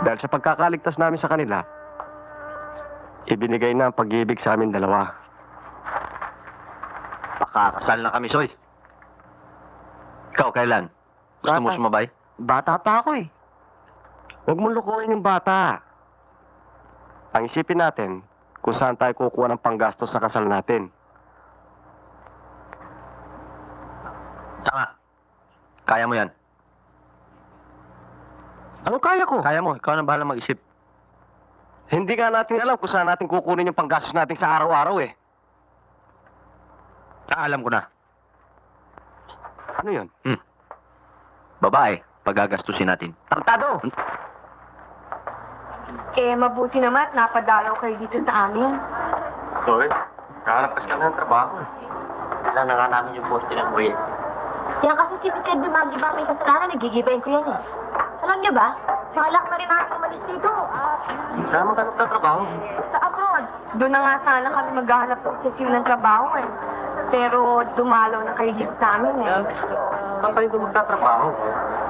Dahil sa pagkakaligtas namin sa kanila, ibinigay na ang pag-ibig sa amin dalawa. Pakakasal na kami, Soy. Ikaw, kailan? Gusto mo Bata. sumabay? Bata pa ako eh. Huwag mong lukuhin yung bata. Ang isipin natin kung saan tayo kukuha ng panggastos sa kasal natin. Tama. Kaya mo yan. Ano kaya ko? Kaya mo. Ikaw na bahala mag-isip. Hindi nga natin alam kung saan natin kukunin yung panggastos natin sa araw-araw eh. Alam ko na. Ano yun? Babae, paggagastusin natin. Tartado! Eh, mabuti naman at napadalaw kayo dito sa amin. Sorry, kahanap kasi kami ng trabaho eh. Kailan na nga namin yung poste ng kuya. Yan kasi si Peter Dumag, di ba may kasalanan, nagigibayin ko yan eh. Alam niyo ba, balak na rin natin umalis dito. Saan maghanap ng trabaho? Sa abroad. Doon na nga sana kami maghahanap ng trabaho eh. Pero dumalaw na kayo dito sa amin eh. Saan kayo doon magtatrabaho?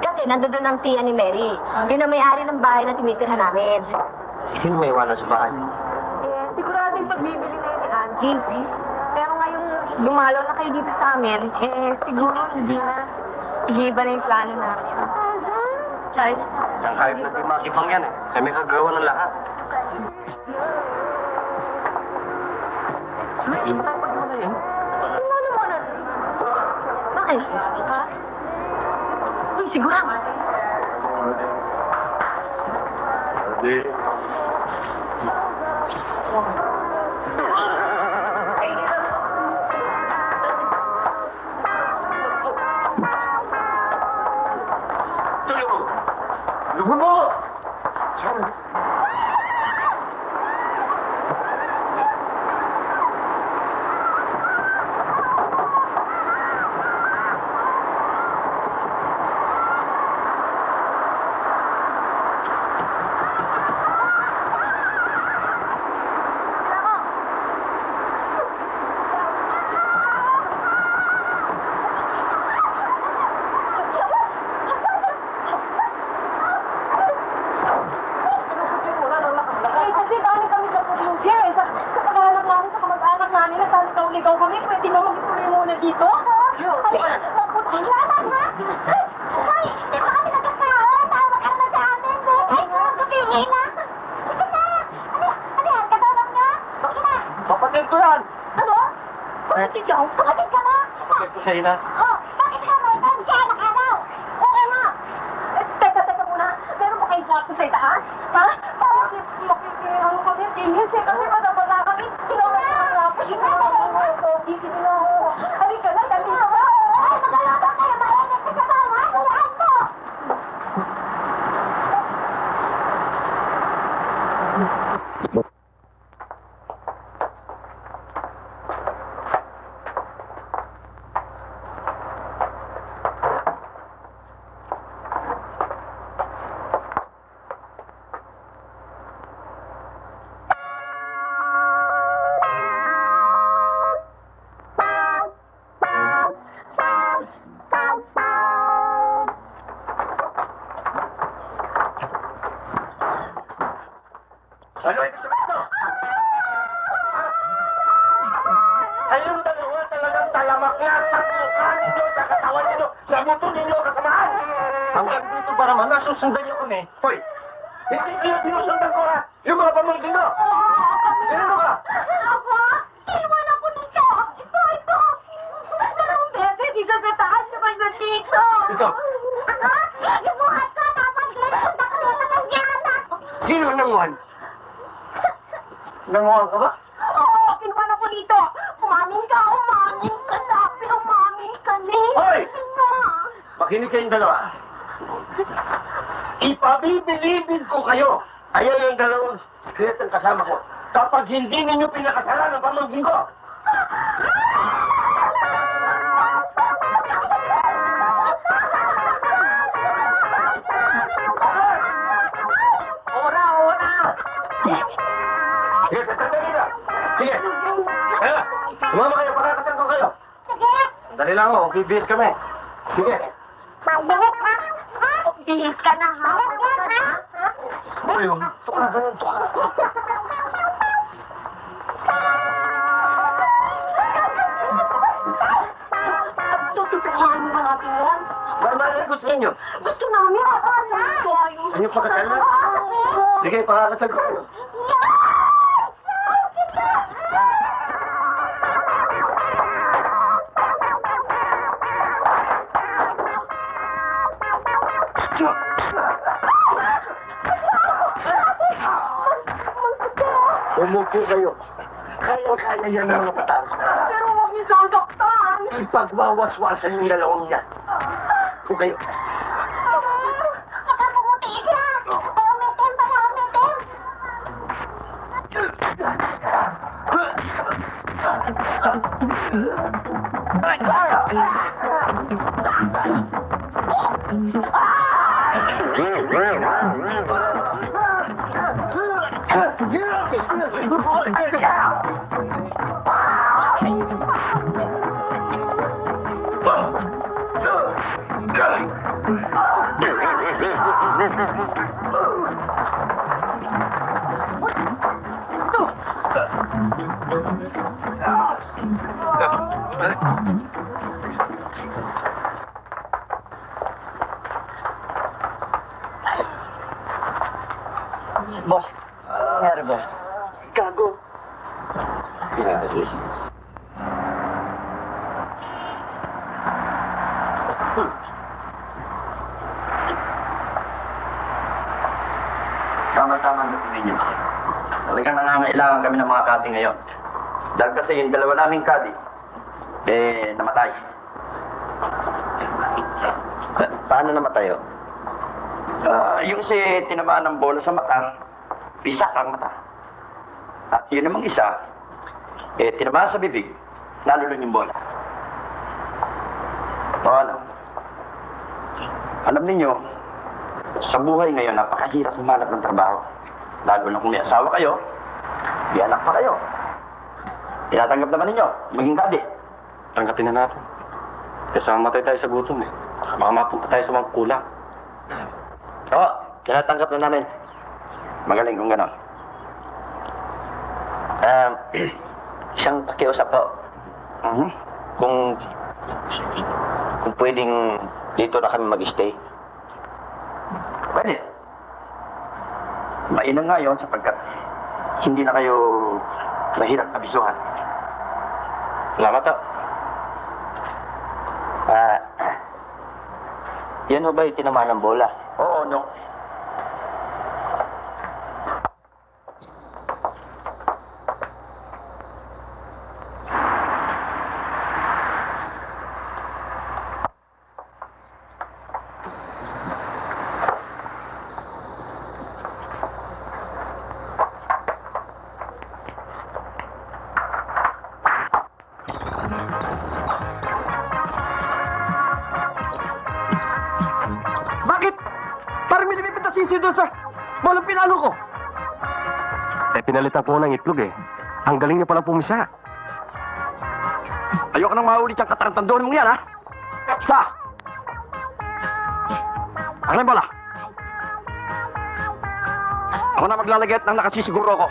Kasi nandoon ang tiya ni Mary. Yun ang may-ari ng bahay na tinitirhan namin. Sino may iwanan sa bahay? Eh, siguradong pagbibili na yun ni Angie. Pero ngayong dumalaw na kayo dito sa amin, eh, siguro hindi na. Iba na yung plano namin. Sorry. Ang kahit na di makipang yan eh. Kami kagawa ng lahat. Hindi mo tayo pag-iwala yan. Ano mo na? Bakit? Ha? Uy, siguro. Hindi. Lugo mo! Eh, kasi dami kami sa probinsya eh. Sa pag-anak namin, sa kamag-anak namin, nagtaligaw kami. Pwede ba mag-ituloy muna dito? Magputi na, ha? Ay, di ba kami nagkasama? Tawag ka na sa amin. Ay, sabihin na. Sige na. Ano yan? Katulong niya? Sige na. Kapatid ko yan! Ano? Kapatid ka? Kapatid ka ba? Kapatid ko sa ina. Oh, bakit ka may time siya nakaraw? Okay na. Teka muna. Meron ba kayong kwarto sa itaas? Ha? Kasi ano kami, tingin eh. Kasi madabala kami. Sinawala ka na. Halika na, dali. Ay, magalaga kayo. Mainit ka sa bahay. Hulaan mo. Ano ito sa ito? Kayong dalawa talagang talamak nga sa mukha ninyo, sa katawan ninyo, sa buto ninyo, kasamaan. Hanggang dito para man, nasusundan niyo kami. Hoy, hindi kayo sinusundan ko ha. Yung mga pamangkin ko. Sino ka? Ako? Iwan ako nito! Ito! Dalawang beses, isasataan niyo kayo dito! Ito. Ibuhat ka! Dapat ganito na kayo sa nagyanak! Sino nanguhan? Nanguhan ka ba? Oo! Iwan ako dito! Umamin ka! Sabi, umamin ka ni! Hoy! Nga! Makinig kayong dalawa. Ipabibilibid ko kayo. Ayan yung dalawang sikret ang kasama ko. Kapag hindi ninyo pinakasalan ang pamangkin ko. Ora! Sige, sandali na. Sige. Kaya, umama kayo, pakakasal ko kayo. Sige! Sandali lang ako, bibihis kami. Sige. Magbihis ka! Bihis ka na ha? Uy, tuka. Tututuhan mo natin yan. Marmali, gusto ninyo. Gusto namin akala. Gusto niyo pakasal na? Sige, pakakasal ko kayo. Umupo kayo. Kaya yan ang mataas. Pero huwag niyo sasaktan. Ipagwawaswasan yung dalawang yan. Upo kayo. Baka pumuti siya. Paumitin. Boss, ano nangyari, boss? Gago. Tama-tama na ninyo. Talagang nangangailangan kami ng mga kadi ngayon. Dahil kasi yung dalawa naming kadi, namatay. Paano namatay, oh? Yung si tinamaan ng bola sa mata, pisak ang mata. At yun namang isa, tinamaan sa bibig, nalulun yung bola. O ano? Alam ninyo, sa buhay ngayon, napakahirap humanap ng trabaho. Lalo na kung may asawa kayo, may anak pa kayo. Tinatanggap naman ninyo, maging kadi. Tanggapin na natin. Kasi mamatay tayo sa gutom eh. Baka mapunta tayo sa mga kulang. Oo, tinatanggap na namin. Magaling kung gano'n. Isang pakiusap po. Kung pwedeng dito na kami mag-stay. Pwede. Mainam nga yun sapagkat hindi na kayo mahirap abisuhan. Salamat ah. Yan ho ba yung tinamaan ng bola? Oo, no. Bakit? Parang may lumipit na sisi doon sa bolang pinalo ko. Pinalitan ko ng itlog eh. Ang galing niya pala pumisa. Ayoko nang maulit ang katarantandohan mong yan, ha? Sa! Ano yung bola? Ako na maglalagay at nang nakasisiguro ko.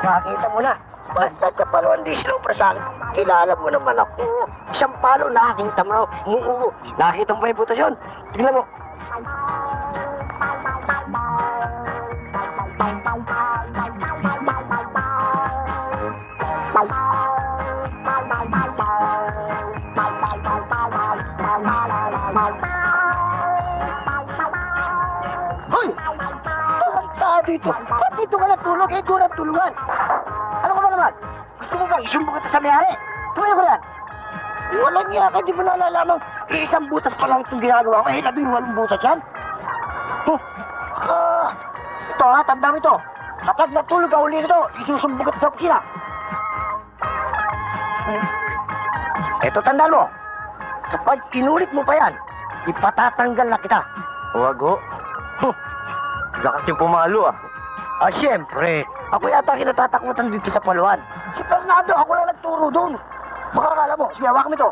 Nakita mo na. Basta ka paluan di slow para sa akin. Kilala mo naman ako. Isang palo nakakita mo. Nakita mo ba yung butas yun? Tignan mo. Hoy! Tulog ka dito. Ba't dito ka natulog? Eh, doon ang tulungan. Ano ka ba naman? Gusto mo bang isumbong kita sa mayari? Tumayo ka yan. Walang niya ka. Di mo nalalamang isang butas pa lang itong ginagawa ko. Eh, labing butas yan. Ito ha, tanda mo ito. Kapag natulog ka uli nito, isusumbong kita sa opisina. Ito, tandaan mo. Kapag inulit mo pa yan, ipatatanggal na kita. Huwag ho. Lakas yung pumalo ah. Ah, siyempre. Ako yata kinatatakutan dito sa paluan. Si Fernando, ako lang nagturo doon. Makakala mo, sige, hawak mo ito.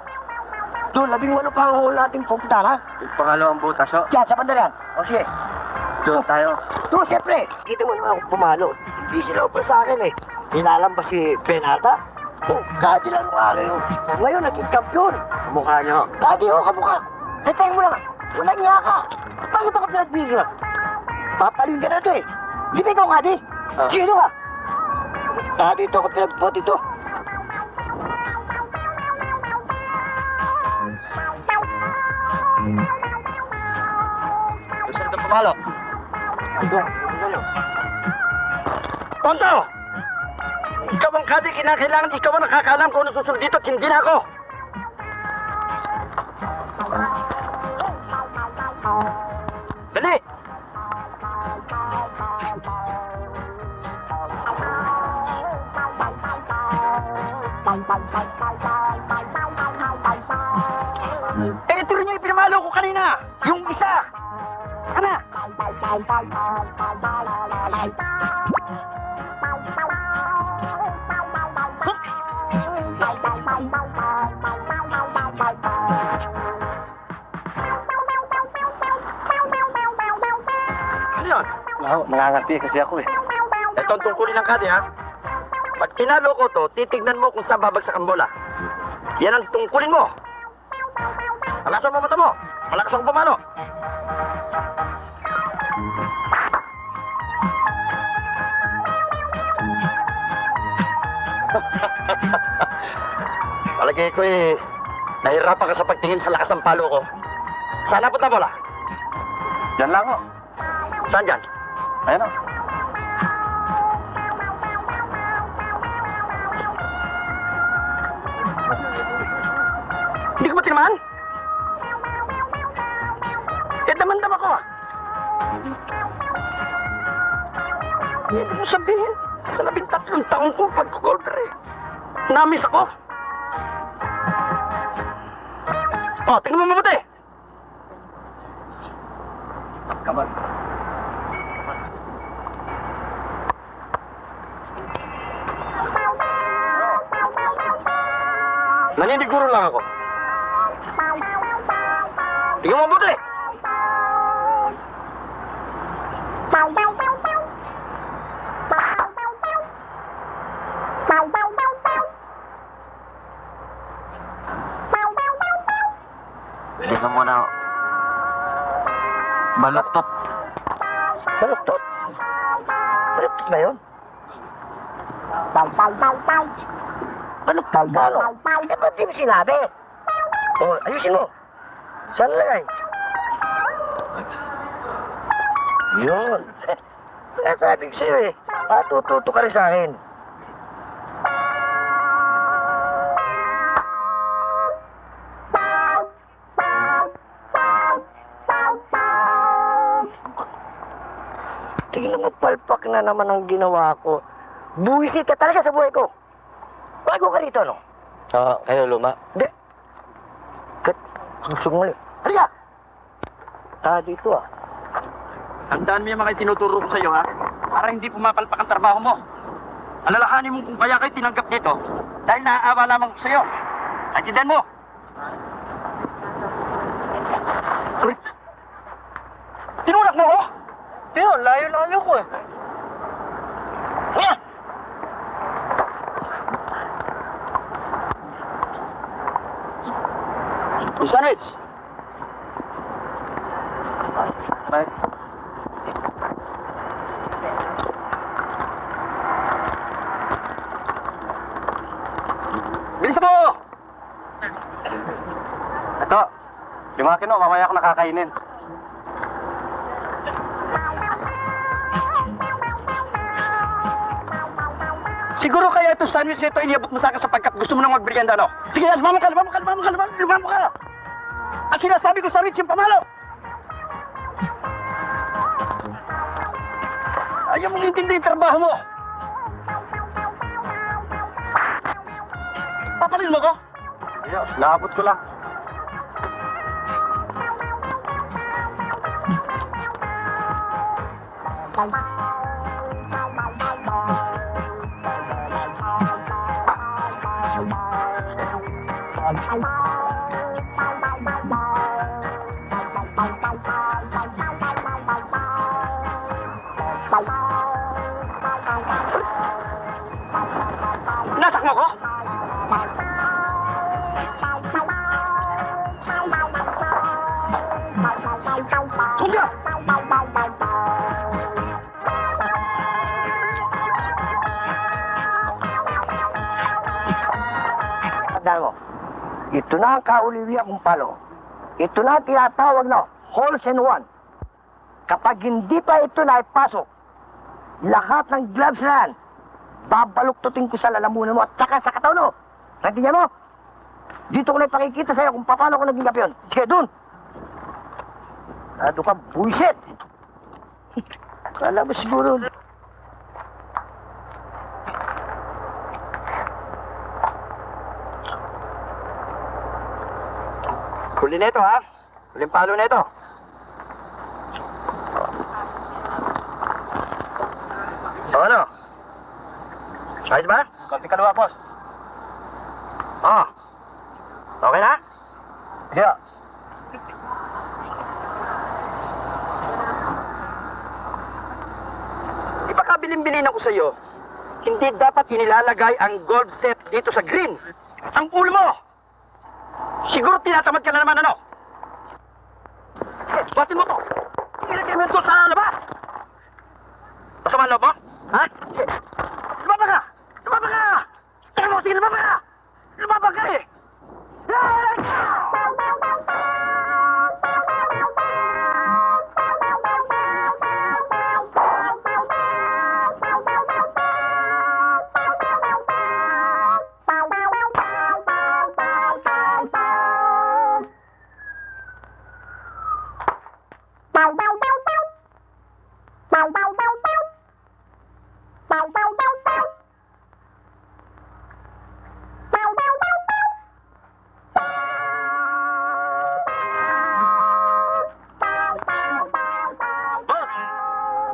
Doon, 18 pa ang hula natin pupunta, ha? Yung pangalawang butas ho. Diyan, sa banda yan. O, sige. Doon tayo. Doon, siyempre. Kita mo naman ako pumalo. Hindi sila upal sa akin, eh. Hinalang ba si Benata? Oh, kadi lang nga kayo. Ngayon, naging kampiyon. Mukha niyo. Kadi, oh, kamukha. Eh, tingin mo lang. Walang niya ka. Bakit ako pinagbigyan? Papaling ka na ito, eh. Hindi ko, Kadi. Sino ka? Kadi, ito ako pinagpot ito. Gusto nito pumalo. Tonto! Ikaw ang Kadi, kinakailangan. Ikaw ang nakakaalam kung ano susunod dito at hindi na ako. Dali! Eh, ito rin yung ipinamalo ko kanina! Yung isa! Ano? Ano yun? Nangangati kasi ako eh. Ito ang tungkulin ng Kadi, ha? Pag tinalo ko to, titignan mo kung saan babagsak ang bola. Yan ang tungkulin mo. Malasan mo mata mo. Malakas ang pumalo. Palagay ko eh, nahirapan ka sa pagtingin sa lakas ng palo ko. Saan napot na bola? Yan lang ho. Saan dyan? Ayan o. Hindi ko ba tinamaan? Eh, damandam ako ah. Hindi mo sabihin, sa 13 taong kong pagkukolder eh. Namis ako. Oh, tingnan mo mabuti. Come on. Naniniguro lang ako. Tingnan mo mabuti. Tingnan mo na. Baluktot. Baluktot? Baluktot na yun? Baluktot ka, ano? Eh, ba't di mo sinabi? Oh, ayusin mo. Saan lagay? Yun. Eh, sabi ko sa'yo eh. Matututo ka rin sa akin. Tingnan mo, palpak na naman ang ginawa ko. Buwisit ka talaga sa buhay ko. Bago ka rito, no? Kayo luma. Hindi. Kat, gusto mo ulit. Halika! Tarantado ito ah. Tandaan mo yung mga tinuturo ko sa'yo ha, para hindi pumapalpak ang trabaho mo. Alalahanin mo kung kaya kayo tinanggap dito, dahil naaawa lamang ko sa'yo. Naintindihan mo? Uy! Tinulak mo ako? Layo-layo ko eh. Isanits! Right. Bilisan mo! Ito, limakin mo, mamaya ako nakakainin. Siguro kaya ito sandwich ito iniabot mo sa akin sapagkat gusto mo nang magbrilyanda, no? Sige yan, lumamo ka! At sinasabi ko sa Rich yung pamalo! Ayaw mong intindi yung trabaho mo! Papalin mo ko? Naabot ko lang. Natak mo ko? Sumya! Tandaan mo, ito na ang kauliwi akong palo. Ito na ang tinatawag na holes in one. Kapag hindi pa ito na ipasok, lahat ng gloves na yan, babaluktutin ko sa lalamunan mo at saka sa katawan mo. Naintindihan mo? Dito ko na ipakikita sa'yo kung paano ko naging kampiyon. Sige, dun! Ano ka, bullshit! Kala mo siguro... Huli na ito, ha? Huling palo na ito. O ano? Ayos ba? Konti kalawa, boss. Oo. Okay na? Yeah. Ipakabilin-bilin ako sa'yo, hindi dapat inilalagay ang gold set dito sa green. Ang ulo mo! Siguro tinatamad ka na naman, ano? Batin mo to! Ilagay mo ito sa labas! Masama ang loob mo? Ha? Sige. Lumaba ka! Lumaba ka! Sige, lumaba ka! Lumaba ka eh!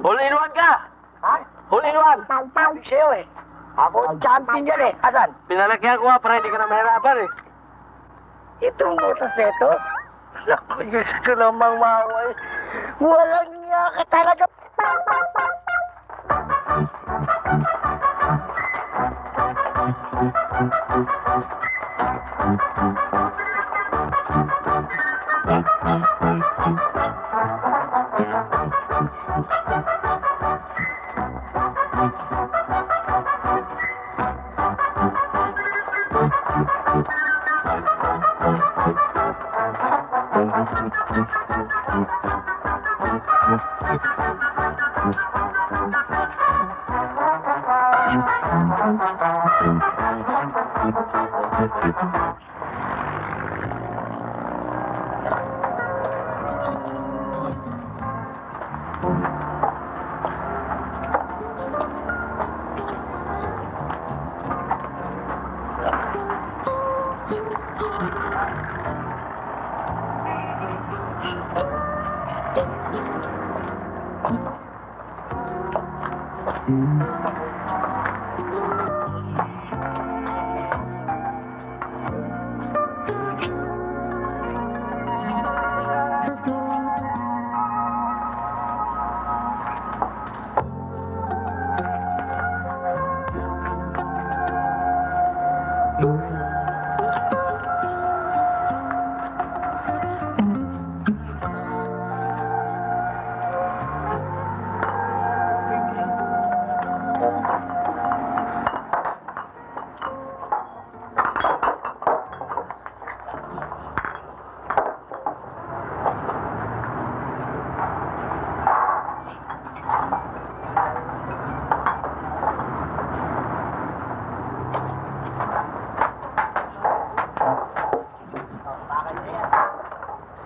Hole in one ka! Ha? Hole in one! Sabi sa'yo eh. Ako ang champion yan eh. Asan? Pinalagyan ko nga para hindi ka na mahirapan eh. Itong butas na ito? Naku, Diyos ko namang maway. Walang niya ka talaga.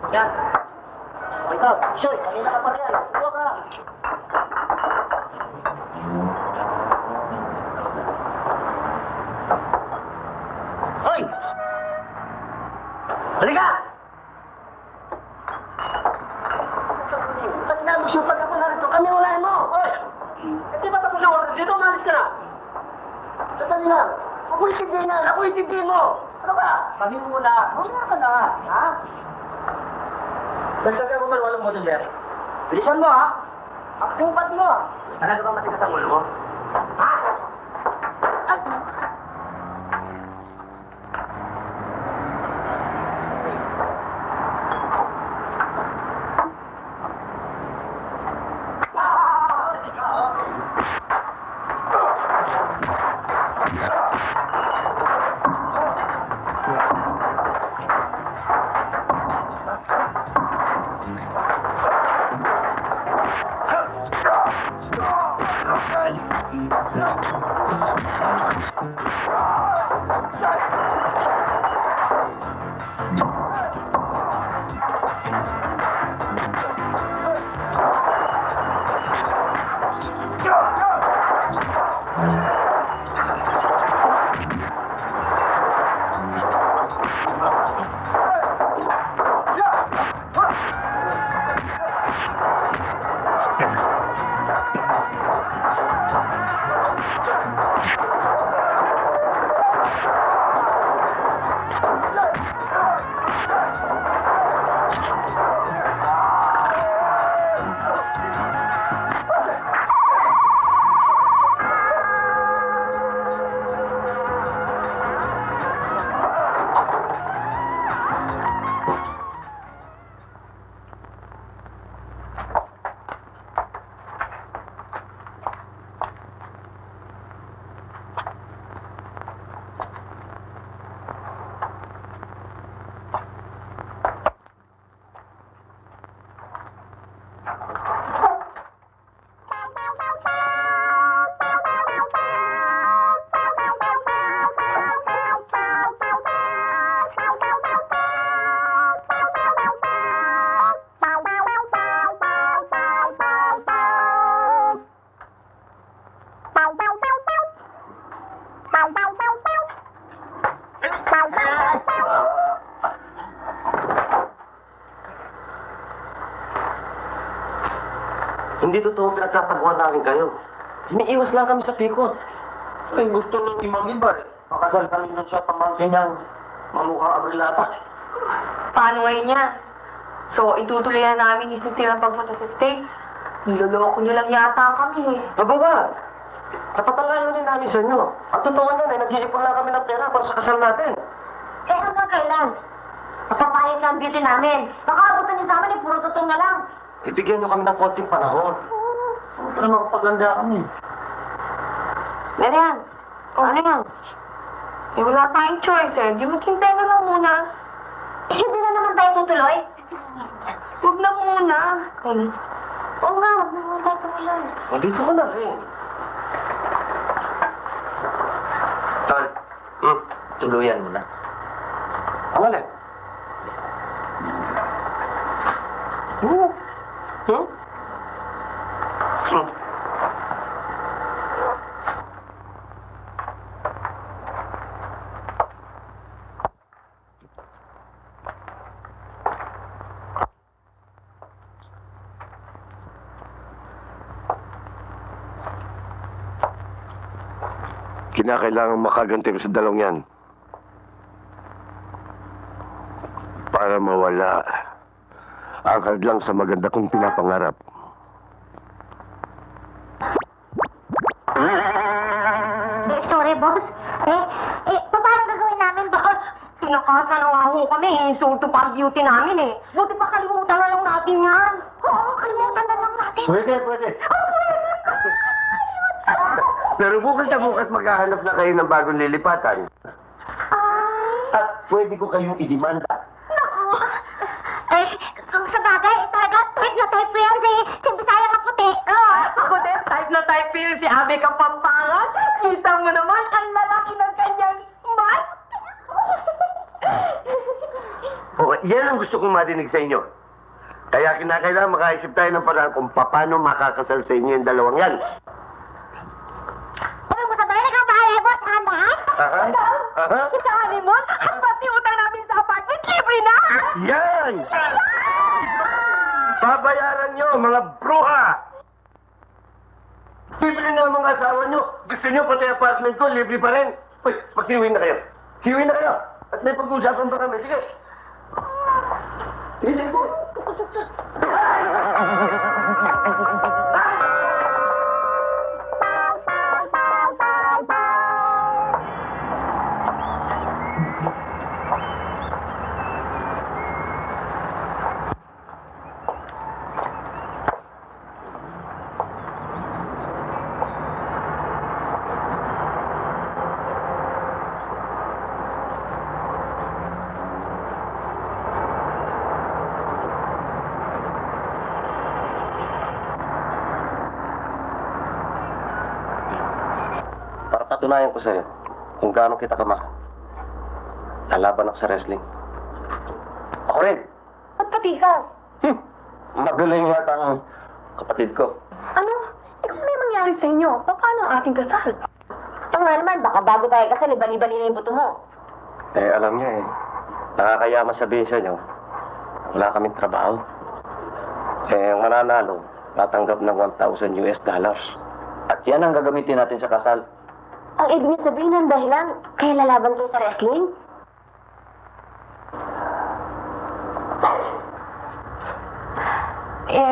Yan. O ikaw, Shoy, kanina ka pa rin. Huwag ka. Hoy! Halika! Kanina lusupan ako na rito. Kami ulahin mo. Hoy! Hindi ba tapos na oras dito? Umalis ka na. Sandali lang. Ako'y titigin na. Ako'y titigin mo. Ano ba? Kami muna. Muna ka na. Ha? Dagdagan mo man walang modular. Bilisan mo, ha? Ang kupat mo. Talaga bang matigas ang ulo mo? Ha? Ay! Hindi totoo pinagkataguan namin kayo. Umiiwas lang kami sa pikot. Ay, gusto nang imang iba eh. Makasal kami nun sa pamangkin niyang mamukha abrilata. Paano ngayon yan? So, itutuloy na namin isa silang pagpunta sa States. Niloloko nyo lang yata kami eh. Aba ba? Napatalayo rin namin sa inyo. Ang totoo niyan ay nag-iipon lang kami ng pera para sa kasal natin. Eh, hanggang kailan? Napapayag na ang beauty namin. Baka abutan niyo sa amin eh, puro totoo na lang. Ibigyan niyo kami ng konting panahon. Ano makapaganda kami? Merian, ano yan? Eh, wala tayong choice eh. Di maghintay na lang muna. Eh, hindi na naman tayo tutuloy. Huwag na muna. Oo nga, huwag na muna tayo tumuloy. O, dito ko na rin. Tol, tuluyan mo na. Ang alin? Kinakailangan makaganti ko sa dalawang yan. Para mawala ang hadlang sa maganda kong pinapangarap. Sorry, boss. Paano gagawin namin, boss? Sinakasa na nga ho kami. Insulto pa ang beauty namin eh. Buti pa kalimutan na lang natin yan. Oo, kalimutan na lang natin. Pwede. Pero bukas na bukas maghahanap na kayo ng bagong lilipatan. At pwede ko kayong idimanda. Kung sa bagay, talaga, type na type ko yan si Bisaya Kaputi. Ako din, type na type feel si Abe Kapampangan. Kita mo naman, ang lalaki ng kanyang mat. Yan ang gusto kong marinig sa inyo. Kaya kinakailangan makaisip tayo ng paraan kung paano makakasal sa inyo yung dalawang yan. Ano mo sabihin, ikaw bahala, boss, anak? Aha. Sa honeymoon, ang pati utang namin sa apartment, libre na. Yan! Babayaran nyo, mga bruha! Libre na ang mga asawa nyo. Gusto nyo pati apartment ko, libre pa rin. Uy, magsiuwi na kayo. Siuwi na kayo. At may pag-uusapan pa kami. Sige. Sige. Patunayan ko sa'yo kung gaano kita kamahal. Lalaban ako sa wrestling. Ako rin. Ba't pati ka? Magaling yata ang kapatid ko. Ano? Kung may mangyari sa inyo, paano ang ating kasal? Ito nga naman, baka bago tayo kasi bali-bali na yung buto mo. Alam niya nakakayama sabihin sa inyo, wala kaming trabaho. Ang mananalo, tatanggap ng $1,000. At yan ang gagamitin natin sa kasal. Ang ibig sabihin ng dahilan, kaya lalaban kayo sa wrestling?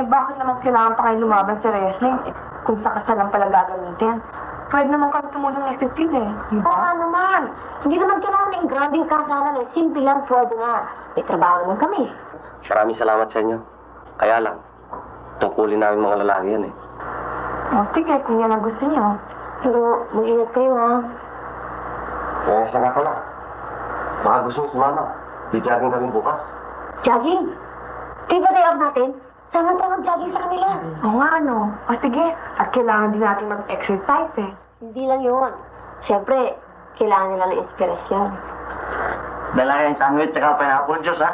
Bakit naman kailangan pa kayo lumaban sa wrestling? Kung sa kasal lang pala gagamitin. Pwede naman kami tumulong ng exercise eh. Oo nga naman. Hindi naman kailangan ng granding kasalan eh. Simple lang, pwede nga. May trabaho naman kami. Maraming salamat sa inyo. Kaya lang, tungkulin namin mga lalaki yan eh. Sige, kung yan ang gusto niyo. Pero mag-ingat kayo ha. Sa nga pala, baka gusto mo sumama. Di-jogging kami bukas. Jogging? Di ba day off natin? Sama tayo mag-jogging sa kanila. Oo nga ano. Sige. At kailangan din natin mag-exercise eh. Hindi lang yun. Siyempre, kailangan nila ng inspirasyon. Dala kayong sandwich tsaka pineapple juice, ha?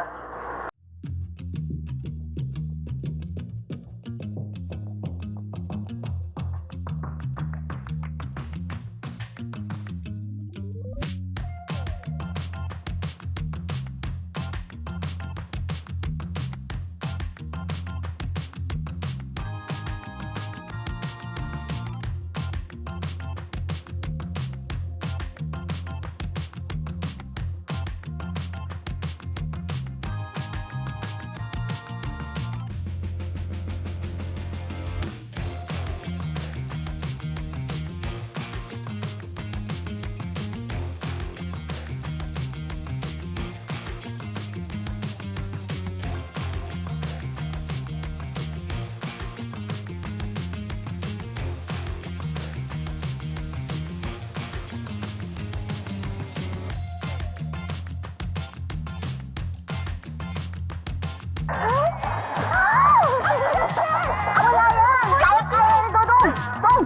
Wala yan! Kaya ni Dodong! Dong!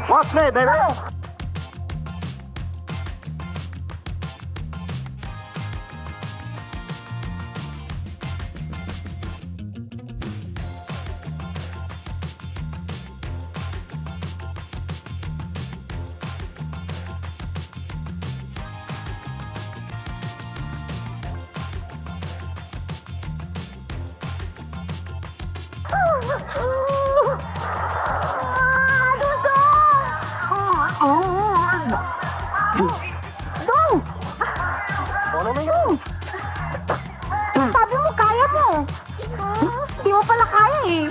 What's me, baby? mo pala kaya eh.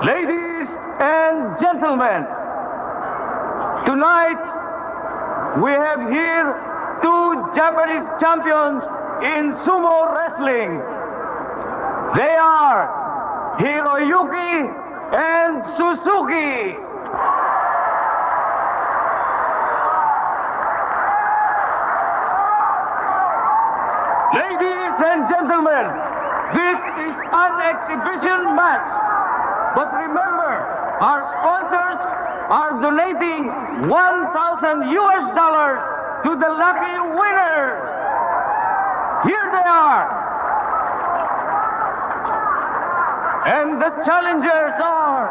Ladies and gentlemen, tonight we have here two Japanese champions in sumo wrestling. They are Hiroyuki and Suzuki. Ladies and gentlemen, this is an exhibition match. But remember, our sponsors are donating $1,000 to the lucky winners. Here they are. And the challengers are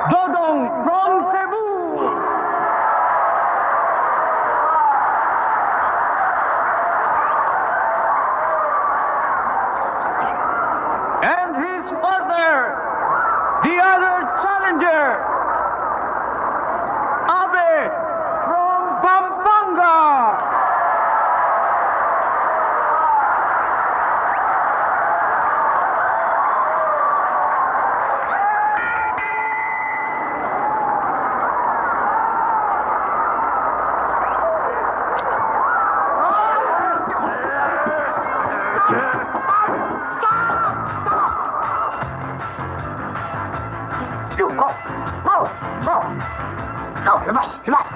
Dodong from Cebu, and his partner, the other challenger, Abe from Pampanga. You go, go, go. Go, you must, you must.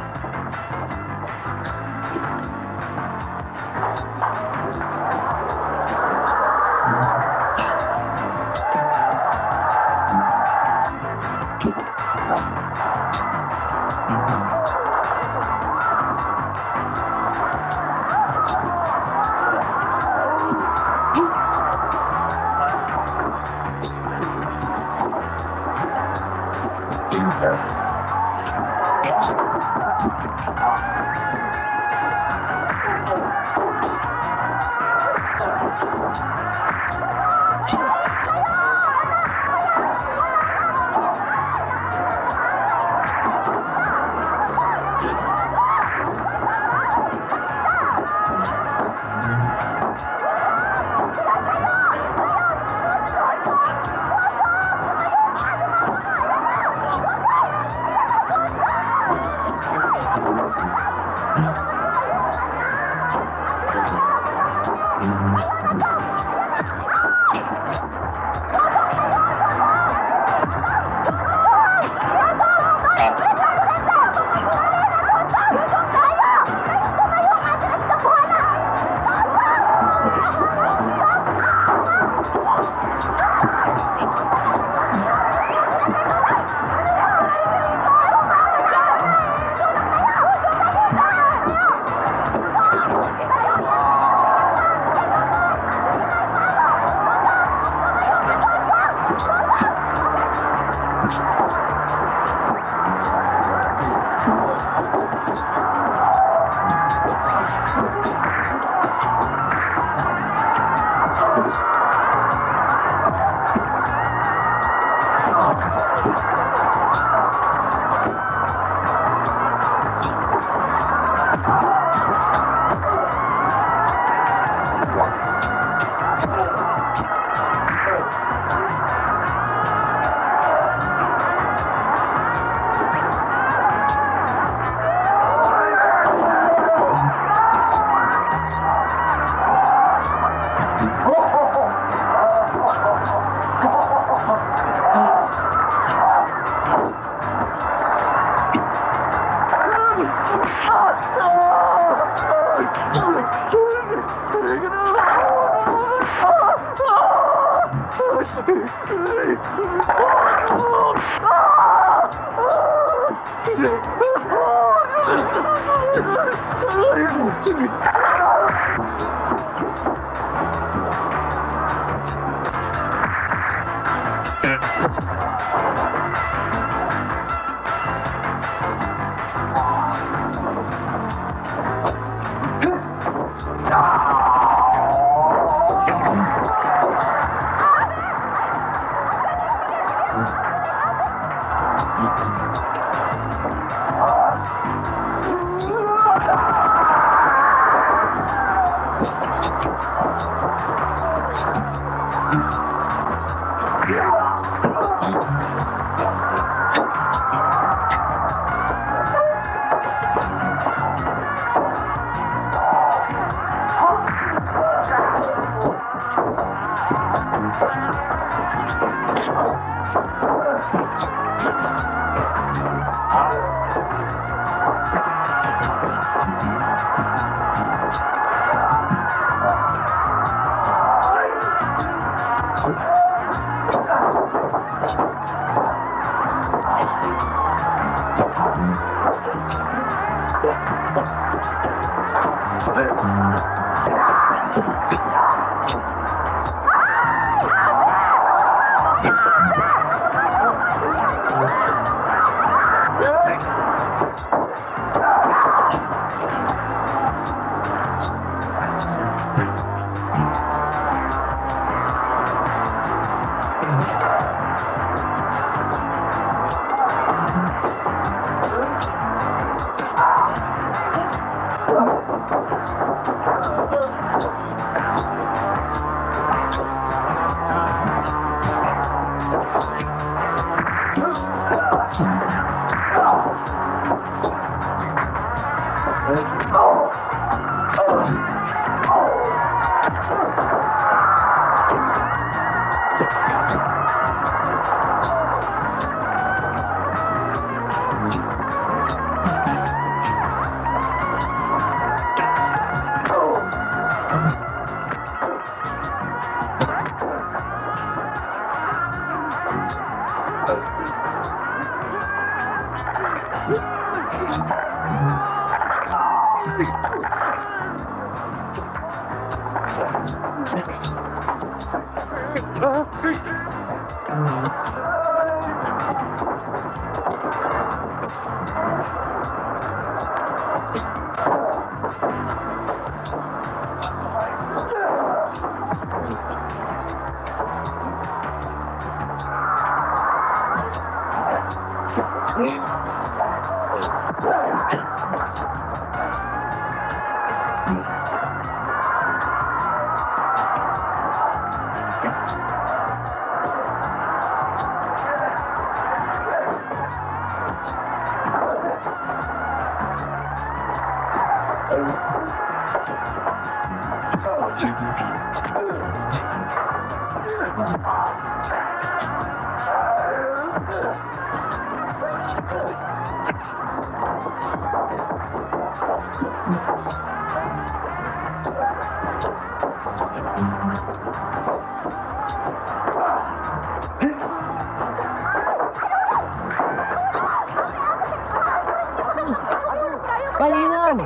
Kainan!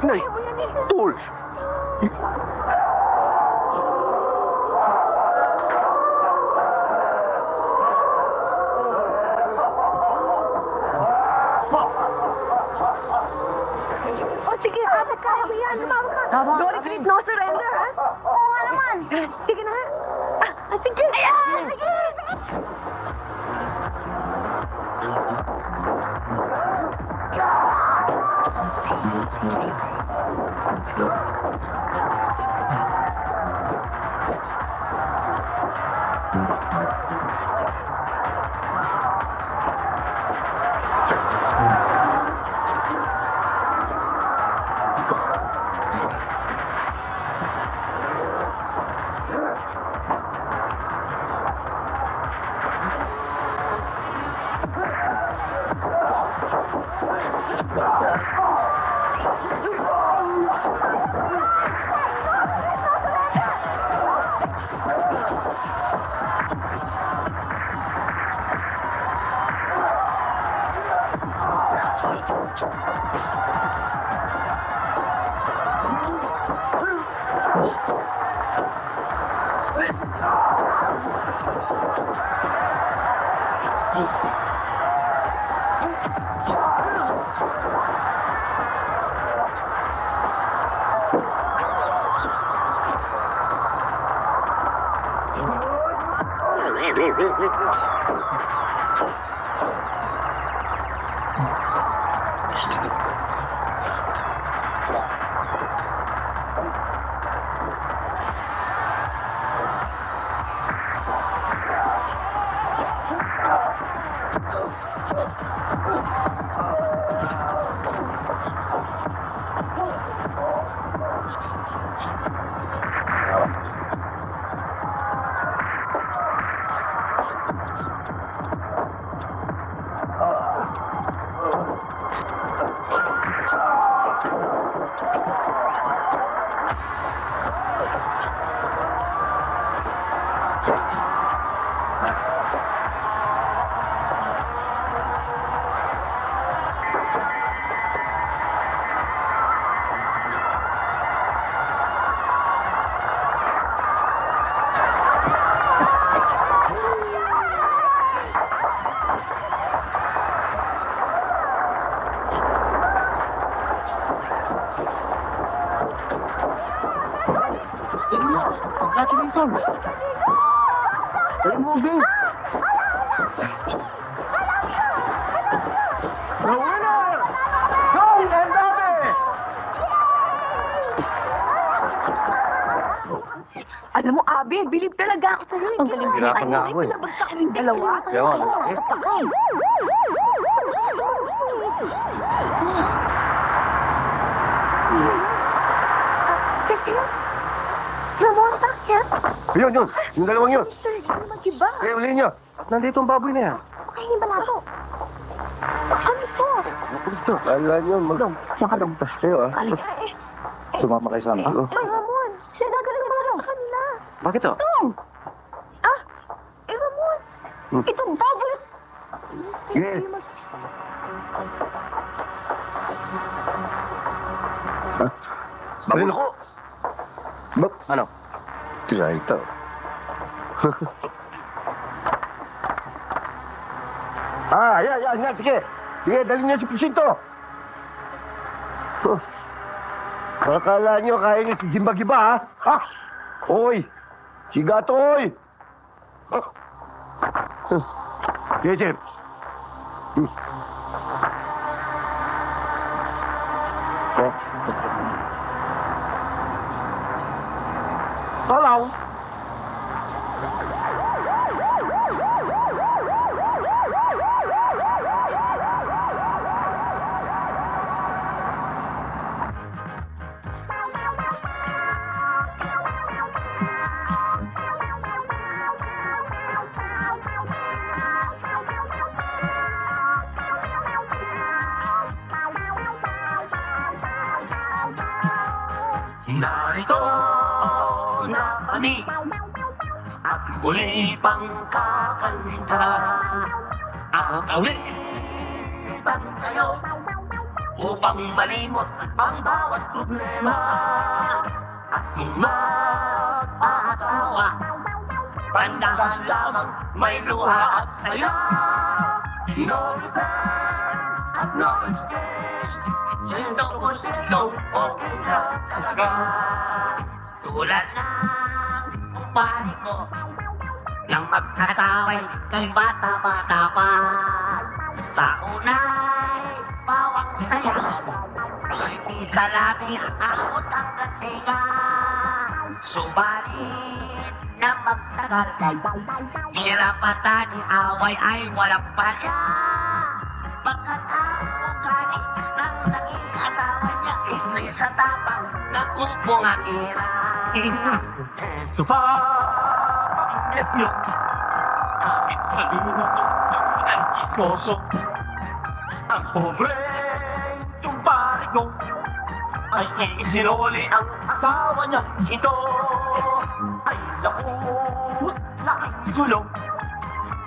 Nay, tol! O sige, kapit kaya mo yan. Don't retreat, no surrender, ha? Oo nga naman. Sige na nga. Sige. Ayan! Sige! Congratulations! Are you moving? The winner! John and Abby! Alam mo, Abby, bilib talaga ako sa'yo. Ang galing Hirapan nga ako eh. Pinabagsak kaming dalawa. Kaya nga, laki. Ramon, bakit? Yun! Yung dalawang yun! Sir, hindi naman iba. Kaya uli nyo! At nandito ang baboy na yan. Kainin ba nato? Ano to? Pulis to. Kala nyo, Saan ka dong? tas kayo ah. Sumama kayo sa amin. Ay, Ramon, siya gagaling ba sa kanila? Bakit to? Ramon, itong baboy. Yes. Bakit ako? Ano? Tira ito. Yan, sige. Sige, dali niyo si Presinto. Akala niyo kaya niyo si Gimba-Giba, ha? Ha? Oy! Si Gato, oy! Sige, Chip. Hello? Narito na kami at muli pang kakanta ang kawitan kayo upang malimot ang bawat problema at kung mag-aasawa pandahan lamang may luha at saya. No return at no exchange, 100% okay na talaga. Tulad ng kumpare ko nang magkakataway kay bata-bata pa. Sa unay bawang saya, hindi sa labi ako tanggatinga. Subalit na magtagal, hirapatan ni away ay walang palya. Pagkat ang ugali ng naging asawa niya, hindi sa tapang nakupong ang ira. Subalit nyo, kahit sa luto ng iskoso, ang pobre tumpari ko ay isinuli ang asawa niya ito. Ay naku, laking gulong,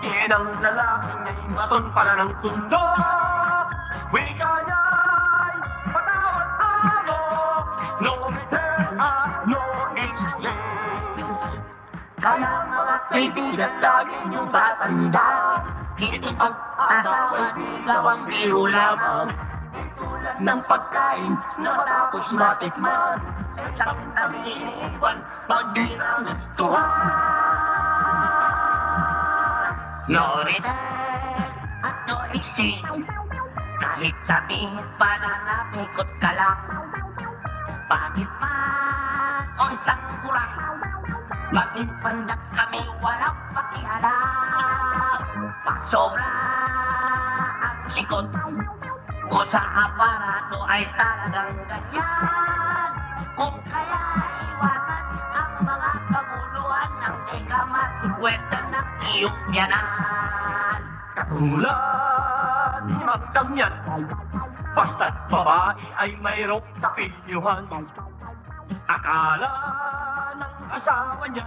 yan ang lalaking niya'y baton para ng tundo. Wika niya'y patawad ako, no return at no exchange. Kaya mga kaibigan, lagi niyong tatanda, ito pag-asawa ni gawang biro lamang. Tulad ng pagkain na matapos matikman, sa isang tabi iniwan, pag di lang gustuhan. No return at no exchange, kahit sabihin pa na napikot ka lang. Bakit man o isang kurang, maging pandak kami walang pakialam. Pag sobra ang likod o sa aparato ay talagang ganyan. Kung kaya iwasan ang mga kaguluhan ng ika masikwenta ng iyong yanan. Katulad ni Magdang yan, basta't babae ay mayroong kapilyuhan. Akala ng asawa niya